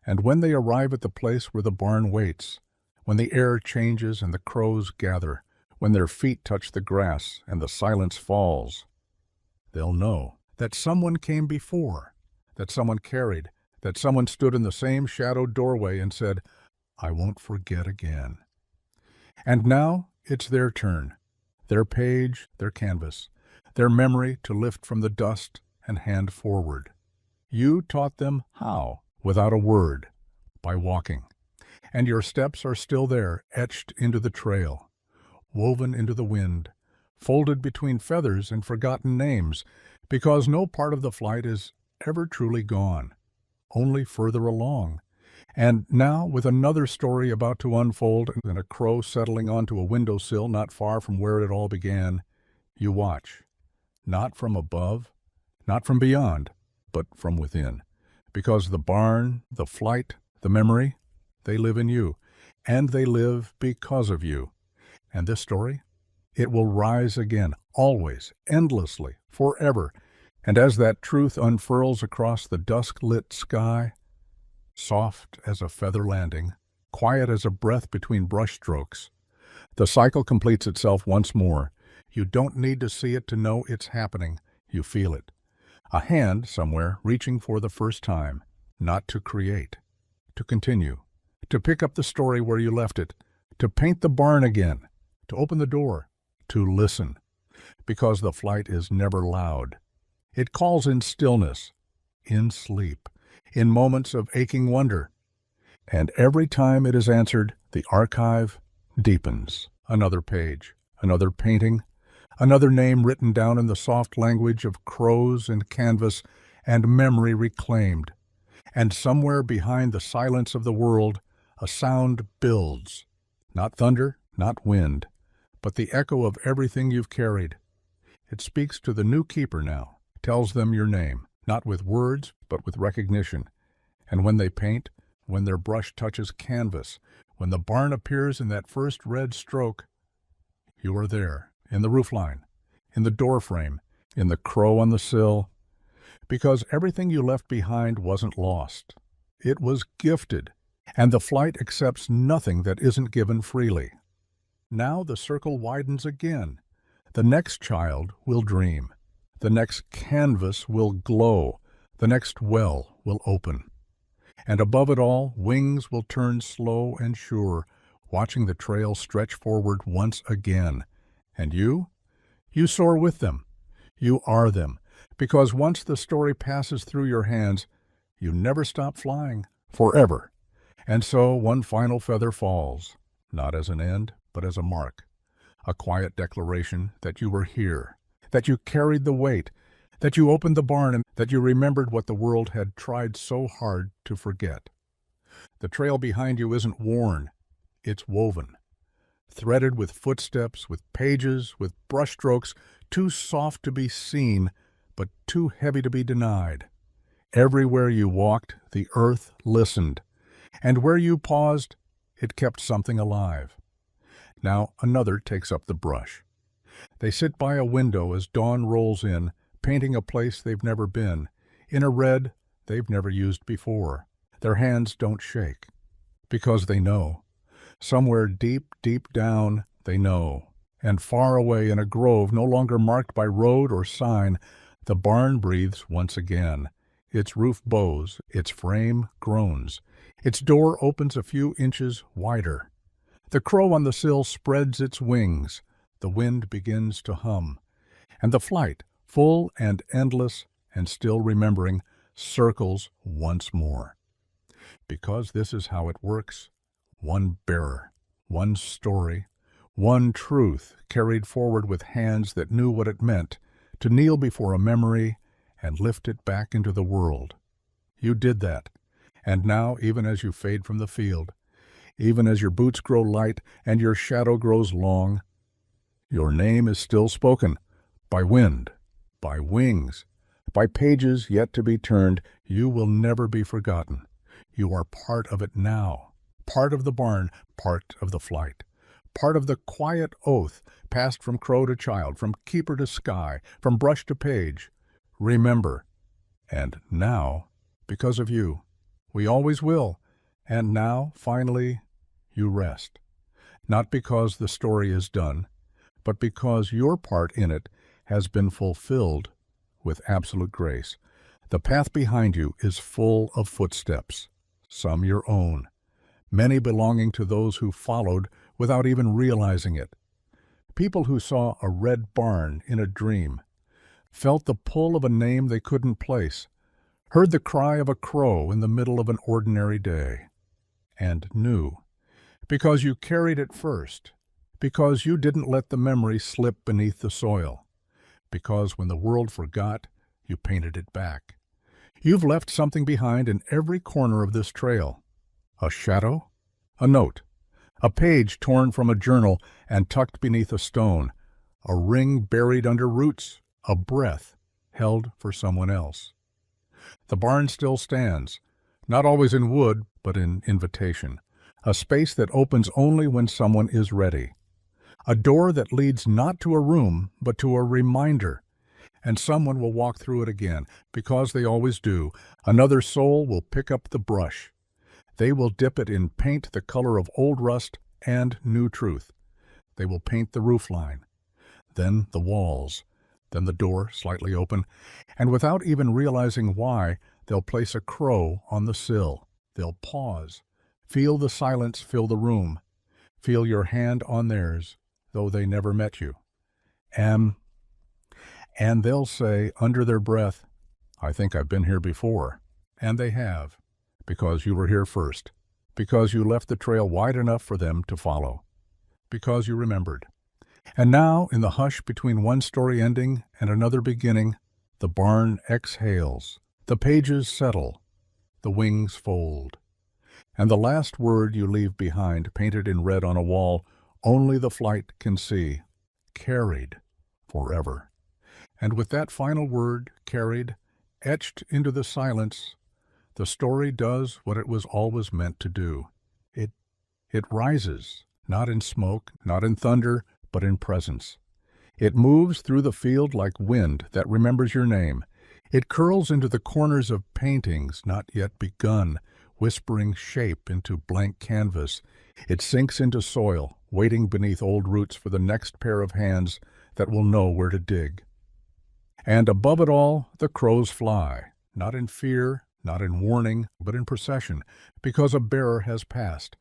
And when they arrive at the place where the barn waits, when the air changes and the crows gather, when their feet touch the grass and the silence falls, they'll know that someone came before, that someone carried, that someone stood in the same shadowed doorway and said, I won't forget again. And now it's their turn, their page, their canvas, their memory to lift from the dust and hand forward. You taught them how, without a word, by walking. And your steps are still there, etched into the trail, woven into the wind, folded between feathers and forgotten names, because no part of the flight is ever truly gone, only further along. And now, with another story about to unfold and a crow settling onto a windowsill not far from where it all began, you watch, not from above, not from beyond, but from within. Because the barn, the flight, the memory, they live in you, and they live because of you. And this story, it will rise again, always, endlessly, forever. And as that truth unfurls across the dusk-lit sky, soft as a feather landing, quiet as a breath between brushstrokes, the cycle completes itself once more. You don't need to see it to know it's happening. You feel it. A hand somewhere reaching for the first time, not to create, to continue, to pick up the story where you left it, to paint the barn again, to open the door, to listen. Because the flight is never loud. It calls in stillness, in sleep, in moments of aching wonder. And every time it is answered, the archive deepens. Another page, another painting, another name written down in the soft language of crows and canvas and memory reclaimed. And somewhere behind the silence of the world, a sound builds. Not thunder, not wind, but the echo of everything you've carried. It speaks to the new keeper now, tells them your name, not with words, but with recognition. And when they paint, when their brush touches canvas, when the barn appears in that first red stroke, you are there, in the roofline, in the doorframe, in the crow on the sill, because everything you left behind wasn't lost. It was gifted, and the flight accepts nothing that isn't given freely. Now the circle widens again. The next child will dream. The next canvas will glow. The next well will open. And above it all, wings will turn slow and sure, watching the trail stretch forward once again. And you soar with them. You are them, because once the story passes through your hands, you never stop flying, forever. And so one final feather falls, not as an end, but as a mark, a quiet declaration that you were here, that you carried the weight, that you opened the barn, and that you remembered what the world had tried so hard to forget. The trail behind you isn't worn, it's woven, threaded with footsteps, with pages, with brushstrokes, too soft to be seen, but too heavy to be denied. Everywhere you walked, the earth listened, and where you paused, it kept something alive. Now another takes up the brush. They sit by a window as dawn rolls in, painting a place they've never been, in a red they've never used before. Their hands don't shake, because they know. Somewhere deep, deep down, they know. And far away in a grove no longer marked by road or sign, the barn breathes once again. Its roof bows, its frame groans. Its door opens a few inches wider. The crow on the sill spreads its wings. The wind begins to hum. And the flight, full and endless and still remembering, circles once more. Because this is how it works. One bearer, one story, one truth carried forward with hands that knew what it meant to kneel before a memory and lift it back into the world. You did that, and now, even as you fade from the field, even as your boots grow light and your shadow grows long, your name is still spoken, by wind, by wings, by pages yet to be turned. You will never be forgotten. You are part of it now, part of the barn, part of the flight, part of the quiet oath passed from crow to child, from keeper to sky, from brush to page. Remember, and now, because of you, we always will, and now, finally, you rest. Not because the story is done, but because your part in it has been fulfilled with absolute grace. The path behind you is full of footsteps, some your own, many belonging to those who followed without even realizing it. People who saw a red barn in a dream, felt the pull of a name they couldn't place, heard the cry of a crow in the middle of an ordinary day, and knew, because you carried it first, because you didn't let the memory slip beneath the soil, because when the world forgot, you painted it back. You've left something behind in every corner of this trail. A shadow, a note, a page torn from a journal and tucked beneath a stone, a ring buried under roots, a breath held for someone else. The barn still stands, not always in wood, but in invitation, a space that opens only when someone is ready, a door that leads not to a room, but to a reminder, and someone will walk through it again, because they always do. Another soul will pick up the brush. They will dip it in paint the color of old rust and new truth. They will paint the roofline, then the walls, then the door slightly open, and without even realizing why, they'll place a crow on the sill. They'll pause, feel the silence fill the room, feel your hand on theirs, though they never met you. And they'll say under their breath, "I think I've been here before." And they have, because you were here first, because you left the trail wide enough for them to follow, because you remembered. And now, in the hush between one story ending and another beginning, the barn exhales, the pages settle, the wings fold. And the last word you leave behind, painted in red on a wall, only the flight can see, carried forever. And with that final word, carried, etched into the silence, the story does what it was always meant to do. It rises, not in smoke, not in thunder, but in presence. It moves through the field like wind that remembers your name. It curls into the corners of paintings not yet begun, whispering shape into blank canvas. It sinks into soil, waiting beneath old roots for the next pair of hands that will know where to dig. And above it all, the crows fly, not in fear, not in warning, but in procession, because a bearer has passed,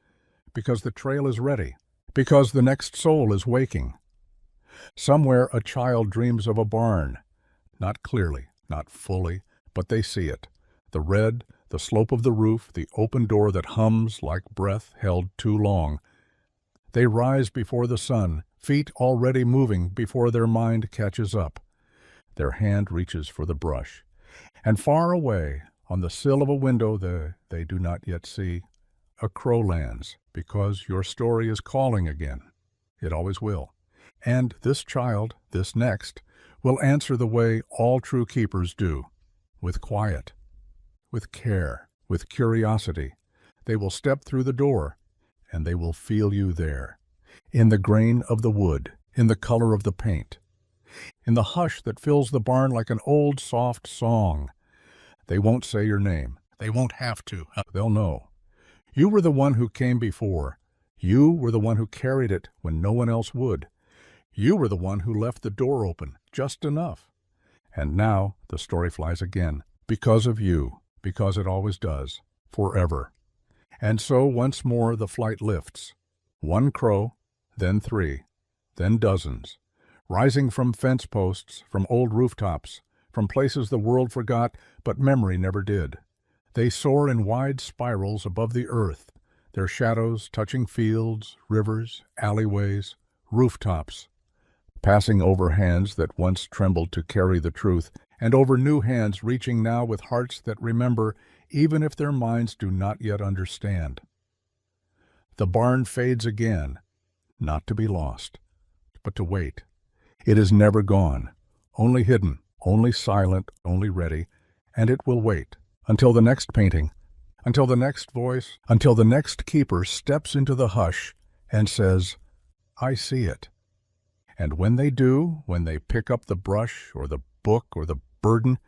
because the trail is ready, because the next soul is waking. Somewhere a child dreams of a barn, not clearly, not fully, but they see it. The red, the slope of the roof, the open door that hums like breath held too long. They rise before the sun, feet already moving before their mind catches up. Their hand reaches for the brush. And far away, on the sill of a window they do not yet see, a crow lands, because your story is calling again. It always will. And this child, this next, will answer the way all true keepers do, with quiet, with care, with curiosity. They will step through the door, and they will feel you there, in the grain of the wood, in the color of the paint, in the hush that fills the barn like an old soft song. They won't say your name. They won't have to. They'll know. You were the one who came before. You were the one who carried it when no one else would. You were the one who left the door open, just enough. And now the story flies again, because of you, because it always does, forever. And so once more the flight lifts. One crow, then three, then dozens, rising from fence posts, from old rooftops, from places the world forgot, but memory never did. They soar in wide spirals above the earth, their shadows touching fields, rivers, alleyways, rooftops, passing over hands that once trembled to carry the truth, and over new hands reaching now with hearts that remember, even if their minds do not yet understand. The barn fades again, not to be lost, but to wait. It is never gone, only hidden, only silent, only ready, and it will wait until the next painting, until the next voice, until the next keeper steps into the hush and says, "I see it." And when they do, when they pick up the brush or the book or the burden,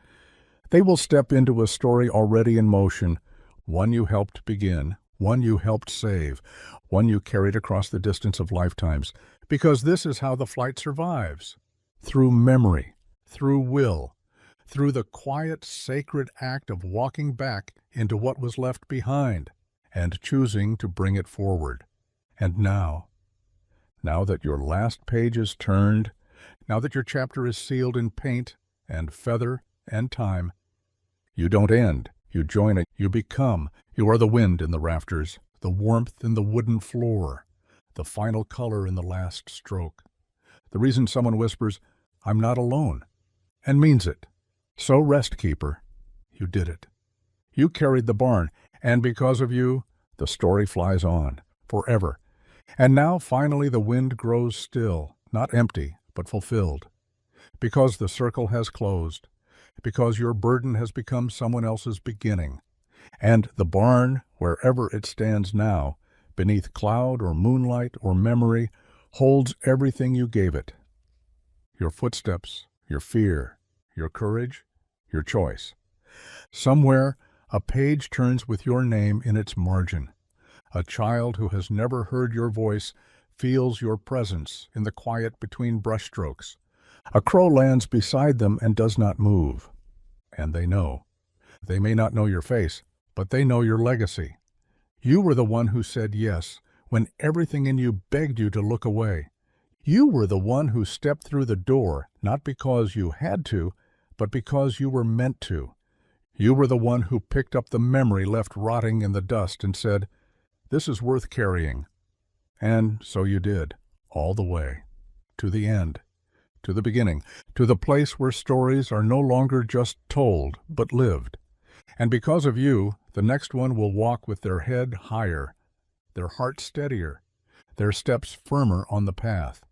they will step into a story already in motion, one you helped begin, one you helped save, one you carried across the distance of lifetimes, because this is how the flight survives, through memory, through will, through the quiet, sacred act of walking back into what was left behind and choosing to bring it forward. And now that your last page is turned, now that your chapter is sealed in paint and feather and time, you don't end, you join it, you become, you are the wind in the rafters, the warmth in the wooden floor, the final color in the last stroke. The reason someone whispers, "I'm not alone," and means it. So rest, keeper, you did it. You carried the barn, and because of you, the story flies on, forever. And now finally the wind grows still, not empty, but fulfilled. Because the circle has closed, because your burden has become someone else's beginning, and the barn, wherever it stands now, beneath cloud or moonlight or memory, holds everything you gave it. Your footsteps, your fear, your courage, your choice. Somewhere, a page turns with your name in its margin. A child who has never heard your voice feels your presence in the quiet between brushstrokes. A crow lands beside them and does not move. And they know. They may not know your face, but they know your legacy. You were the one who said yes when everything in you begged you to look away. You were the one who stepped through the door, not because you had to, but because you were meant to. You were the one who picked up the memory left rotting in the dust and said, "This is worth carrying." And so you did, all the way, to the end, to the beginning, to the place where stories are no longer just told, but lived. And because of you, the next one will walk with their head higher, their heart steadier, their steps firmer on the path.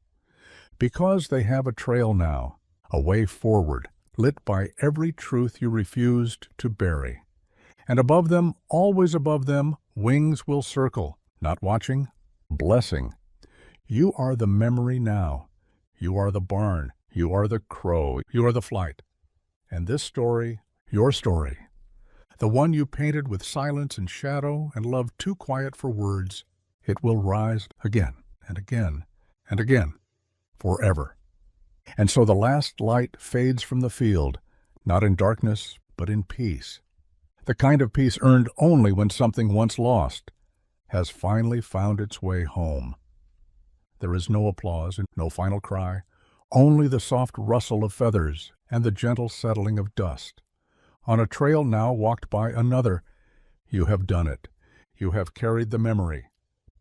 Because they have a trail now, a way forward, lit by every truth you refused to bury. And above them, always above them, wings will circle, not watching, blessing. You are the memory now. You are the barn. You are the crow. You are the flight. And this story, your story, the one you painted with silence and shadow and love too quiet for words, it will rise again and again and again, forever. And so the last light fades from the field, not in darkness, but in peace. The kind of peace earned only when something once lost has finally found its way home. There is no applause and no final cry, only the soft rustle of feathers and the gentle settling of dust. On a trail now walked by another, you have done it. You have carried the memory,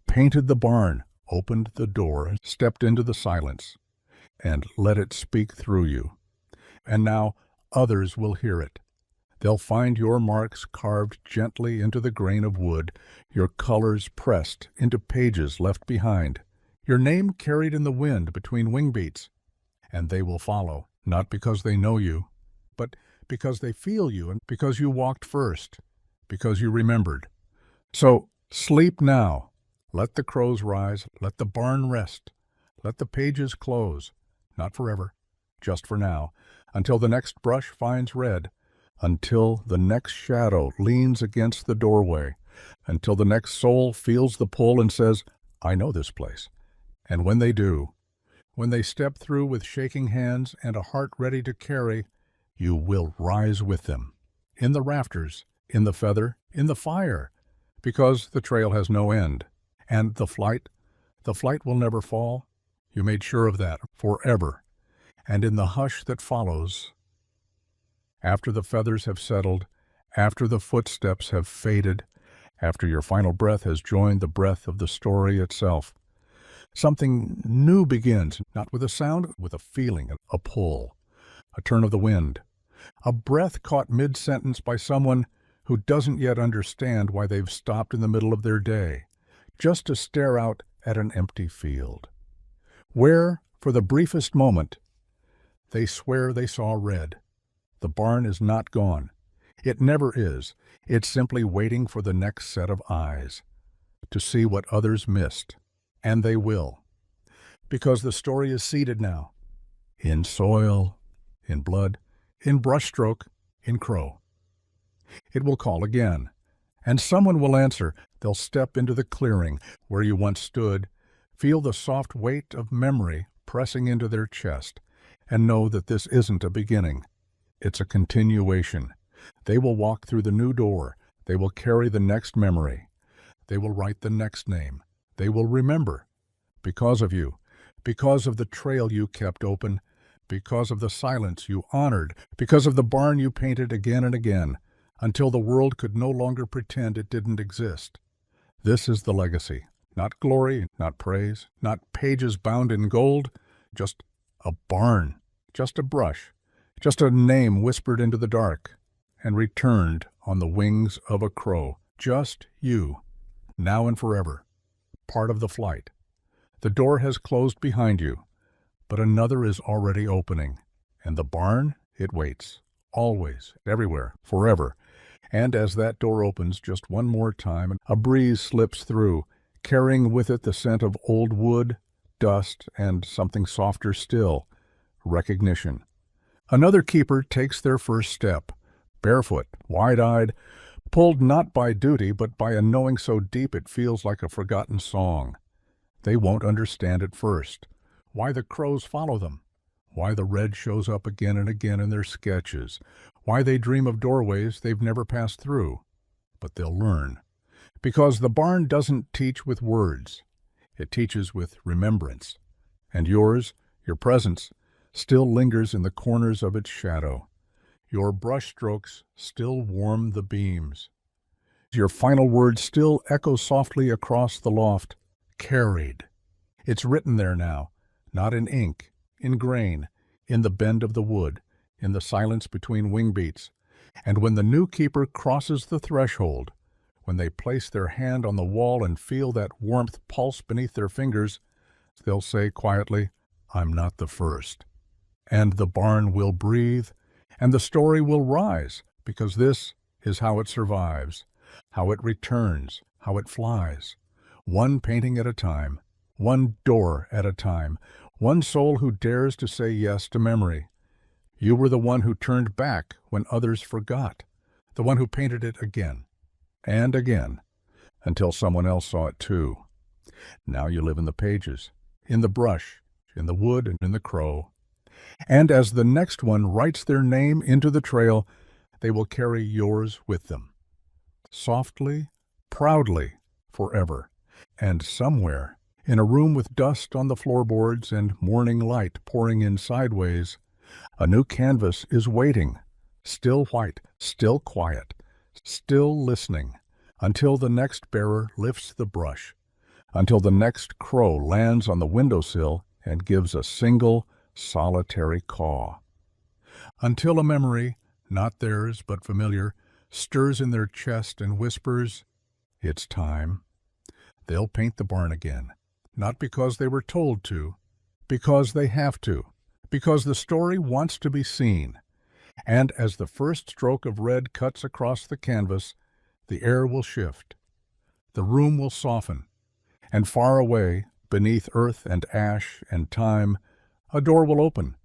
painted the barn, opened the door, stepped into the silence, and let it speak through you. And now others will hear it. They'll find your marks carved gently into the grain of wood, your colors pressed into pages left behind, your name carried in the wind between wing beats. And they will follow, not because they know you, but because they feel you and because you walked first, because you remembered. So sleep now. Let the crows rise, let the barn rest, let the pages close, not forever, just for now, until the next brush finds red, until the next shadow leans against the doorway, until the next soul feels the pull and says, I know this place. And when they do, when they step through with shaking hands and a heart ready to carry, you will rise with them, in the rafters, in the feather, in the fire, because the trail has no end. And the flight will never fall. You made sure of that, forever. And in the hush that follows, after the feathers have settled, after the footsteps have faded, after your final breath has joined the breath of the story itself, something new begins, not with a sound, with a feeling, a pull, a turn of the wind, a breath caught mid-sentence by someone who doesn't yet understand why they've stopped in the middle of their day, just to stare out at an empty field, where, for the briefest moment, they swear they saw red. The barn is not gone. It never is. It's simply waiting for the next set of eyes, to see what others missed. And they will, because the story is seeded now, in soil, in blood, in brushstroke, in crow. It will call again, and someone will answer. They'll step into the clearing where you once stood, feel the soft weight of memory pressing into their chest, and know that this isn't a beginning. It's a continuation. They will walk through the new door. They will carry the next memory. They will write the next name. They will remember, because of you, because of the trail you kept open, because of the silence you honored, because of the barn you painted again and again, until the world could no longer pretend it didn't exist. This is the legacy, not glory, not praise, not pages bound in gold, just a barn, just a brush, just a name whispered into the dark and returned on the wings of a crow. Just you, now and forever, part of the flight. The door has closed behind you, but another is already opening, and the barn, it waits, always, everywhere, forever. And as that door opens just one more time, a breeze slips through, carrying with it the scent of old wood, dust, and something softer still, recognition. Another keeper takes their first step, barefoot, wide-eyed, pulled not by duty but by a knowing so deep it feels like a forgotten song. They won't understand at first why the crows follow them, why the red shows up again and again in their sketches, why they dream of doorways they've never passed through. But they'll learn, because the barn doesn't teach with words. It teaches with remembrance, and yours, your presence, still lingers in the corners of its shadow. Your brushstrokes still warm the beams. Your final words still echo softly across the loft, carried. It's written there now, not in ink, in grain, in the bend of the wood, in the silence between wing beats. And when the new keeper crosses the threshold, when they place their hand on the wall and feel that warmth pulse beneath their fingers, they'll say quietly, I'm not the first. And the barn will breathe, and the story will rise, because this is how it survives, how it returns, how it flies, one painting at a time, one door at a time, One soul who dares to say yes to memory. You were the one who turned back when others forgot, the one who painted it again and again until someone else saw it too. Now you live in the pages, in the brush, in the wood, and in the crow. And as the next one writes their name into the trail, they will carry yours with them. Softly, proudly, forever. And somewhere, in a room with dust on the floorboards and morning light pouring in sideways, a new canvas is waiting, still white, still quiet, still listening, until the next bearer lifts the brush, until the next crow lands on the windowsill and gives a single, solitary caw. Until a memory, not theirs but familiar, stirs in their chest and whispers, "It's time." They'll paint the barn again, not because they were told to, because they have to, because the story wants to be seen. And as the first stroke of red cuts across the canvas, the air will shift, the room will soften, and far away, beneath earth and ash and time, a door will open,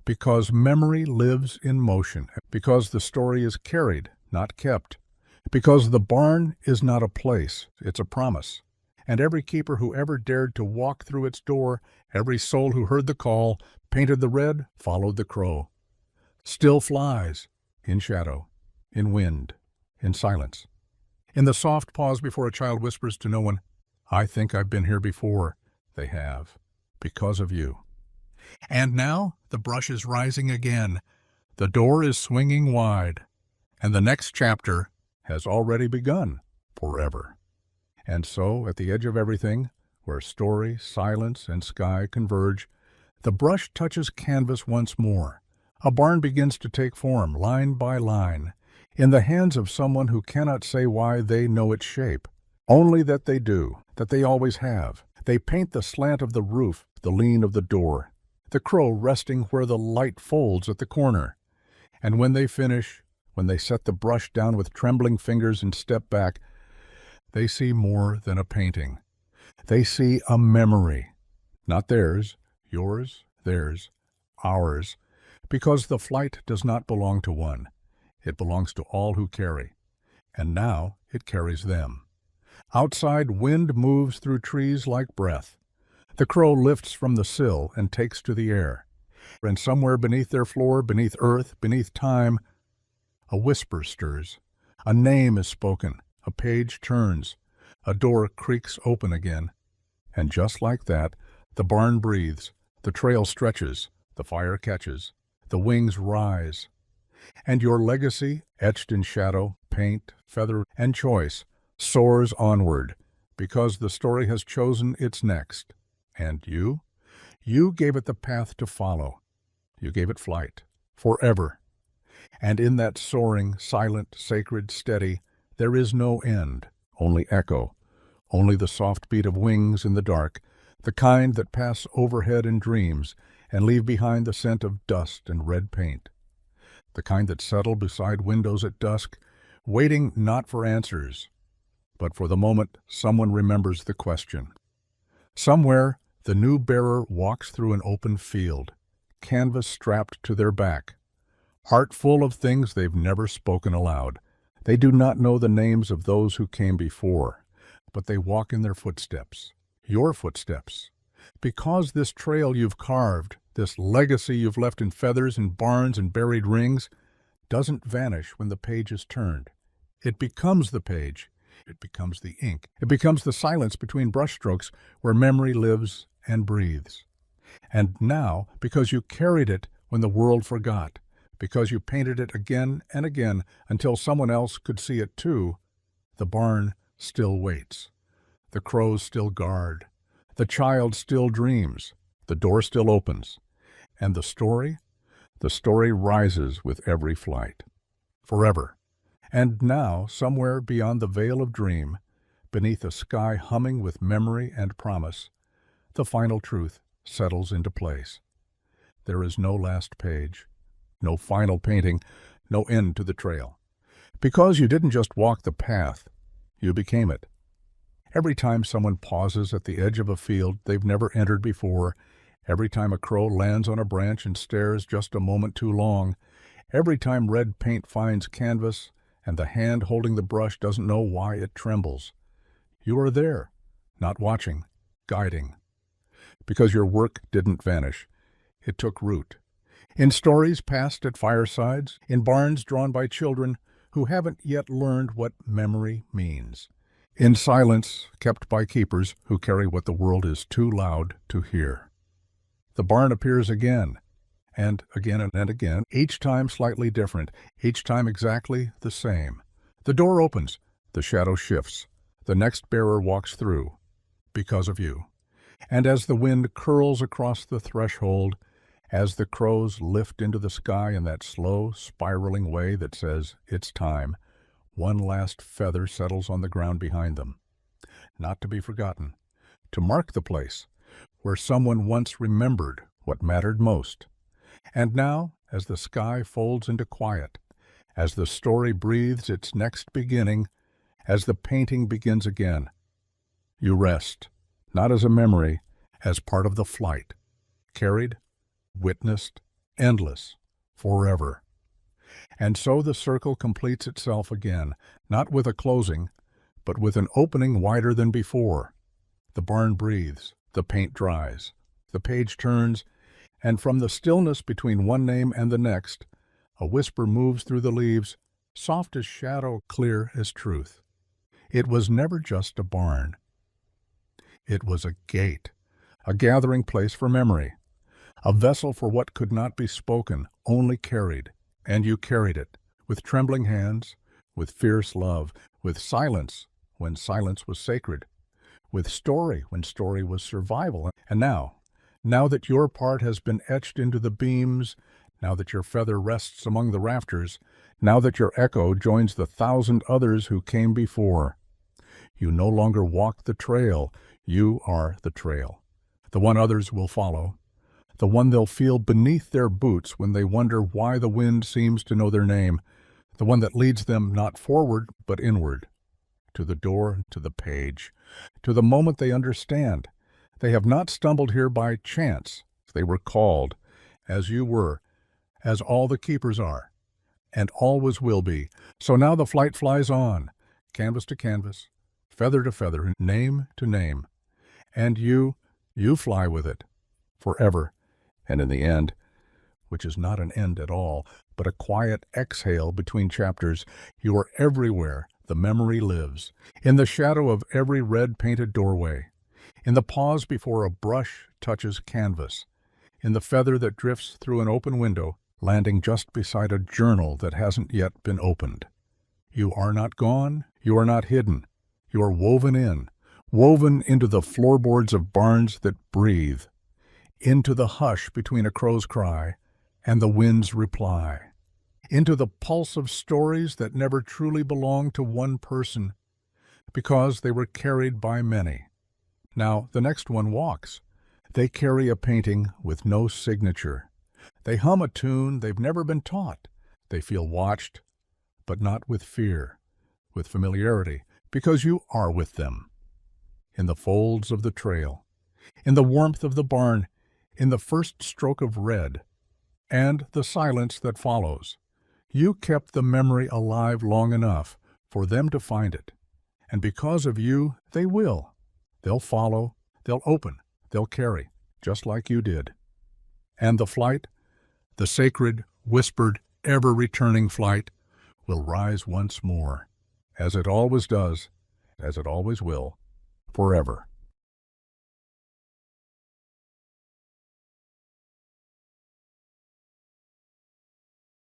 because memory lives in motion, because the story is carried, not kept, because the barn is not a place, it's a promise. And every keeper who ever dared to walk through its door, every soul who heard the call, painted the red, followed the crow. Still flies, in shadow, in wind, in silence. In the soft pause before a child whispers to no one, "I think I've been here before." They have, because of you. And now the brush is rising again. The door is swinging wide. And the next chapter has already begun, forever. And so, at the edge of everything, where story, silence, and sky converge, the brush touches canvas once more. A barn begins to take form, line by line, in the hands of someone who cannot say why they know its shape. Only that they do, that they always have. They paint the slant of the roof, the lean of the door, the crow resting where the light folds at the corner. And when they finish, when they set the brush down with trembling fingers and step back, they see more than a painting. They see a memory. Not theirs, yours, theirs, ours, because the flight does not belong to one. It belongs to all who carry. And now it carries them. Outside, wind moves through trees like breath. The crow lifts from the sill and takes to the air. And somewhere beneath their floor, beneath earth, beneath time, a whisper stirs. A name is spoken. A page turns. A door creaks open again. And just like that, the barn breathes. The trail stretches. The fire catches. The wings rise. And your legacy, etched in shadow, paint, feather, and choice, soars onward, because the story has chosen its next. And you? You gave it the path to follow. You gave it flight, forever. And in that soaring, silent, sacred, steady, there is no end, only echo, only the soft beat of wings in the dark, the kind that pass overhead in dreams and leave behind the scent of dust and red paint, the kind that settle beside windows at dusk, waiting not for answers, but for the moment someone remembers the question. Somewhere, the new bearer walks through an open field, canvas strapped to their back, heart full of things they've never spoken aloud. They do not know the names of those who came before, but they walk in their footsteps, your footsteps, because this trail you've carved, this legacy you've left in feathers and barns and buried rings, doesn't vanish when the page is turned. It becomes the page. It becomes the ink. It becomes the silence between brushstrokes where memory lives and breathes. And now, because you carried it when the world forgot, because you painted it again and again until someone else could see it too, the barn still waits. The crows still guard. The child still dreams. The door still opens. And the story rises with every flight. Forever. And now, somewhere beyond the veil of dream, beneath a sky humming with memory and promise, the final truth settles into place. There is no last page, no final painting, no end to the trail. Because you didn't just walk the path, you became it. Every time someone pauses at the edge of a field they've never entered before, Every time a crow lands on a branch and stares just a moment too long, every time red paint finds canvas and the hand holding the brush doesn't know why it trembles. You are there, not watching, guiding. Because your work didn't vanish. It took root. In stories passed at firesides, in barns drawn by children who haven't yet learned what memory means. In silence kept by keepers who carry what the world is too loud to hear. The barn appears again, and again, each time slightly different, each time exactly the same. The door opens, the shadow shifts, the next bearer walks through, because of you. And as the wind curls across the threshold, as the crows lift into the sky in that slow, spiraling way that says, it's time, one last feather settles on the ground behind them. Not to be forgotten, to mark the place where someone once remembered what mattered most. And now, as the sky folds into quiet, as the story breathes its next beginning, as the painting begins again, you rest, not as a memory, as part of the flight, carried, witnessed, endless, forever. And so the circle completes itself again, not with a closing, but with an opening wider than before. The barn breathes, the paint dries, the page turns, and from the stillness between one name and the next, a whisper moves through the leaves, soft as shadow, clear as truth. It was never just a barn. It was a gate, a gathering place for memory, a vessel for what could not be spoken, only carried, and you carried it, with trembling hands, with fierce love, with silence when silence was sacred, with story when story was survival. And now that your part has been etched into the beams, now that your feather rests among the rafters, now that your echo joins the 1,000 others who came before, you no longer walk the trail, you are the trail, the one others will follow, the one they'll feel beneath their boots when they wonder why the wind seems to know their name, the one that leads them not forward but inward, to the door, to the page, to the moment they understand. They have not stumbled here by chance. They were called, as you were, as all the keepers are, and always will be. So now the flight flies on, canvas to canvas, feather to feather, name to name. And you fly with it, forever. And in the end, which is not an end at all, but a quiet exhale between chapters, you are everywhere the memory lives, in the shadow of every red-painted doorway, in the pause before a brush touches canvas, in the feather that drifts through an open window, landing just beside a journal that hasn't yet been opened. You are not gone, you are not hidden, you are woven into the floorboards of barns that breathe, into the hush between a crow's cry and the wind's reply, into the pulse of stories that never truly belonged to one person because they were carried by many. Now the next one walks. They carry a painting with no signature. They hum a tune they've never been taught. They feel watched, but not with fear, with familiarity, because you are with them. In the folds of the trail, in the warmth of the barn, in the first stroke of red, and the silence that follows, you kept the memory alive long enough for them to find it. And because of you, they will. They'll follow, they'll open, they'll carry, just like you did. And the flight, the sacred, whispered, ever-returning flight, will rise once more, as it always does, as it always will, forever.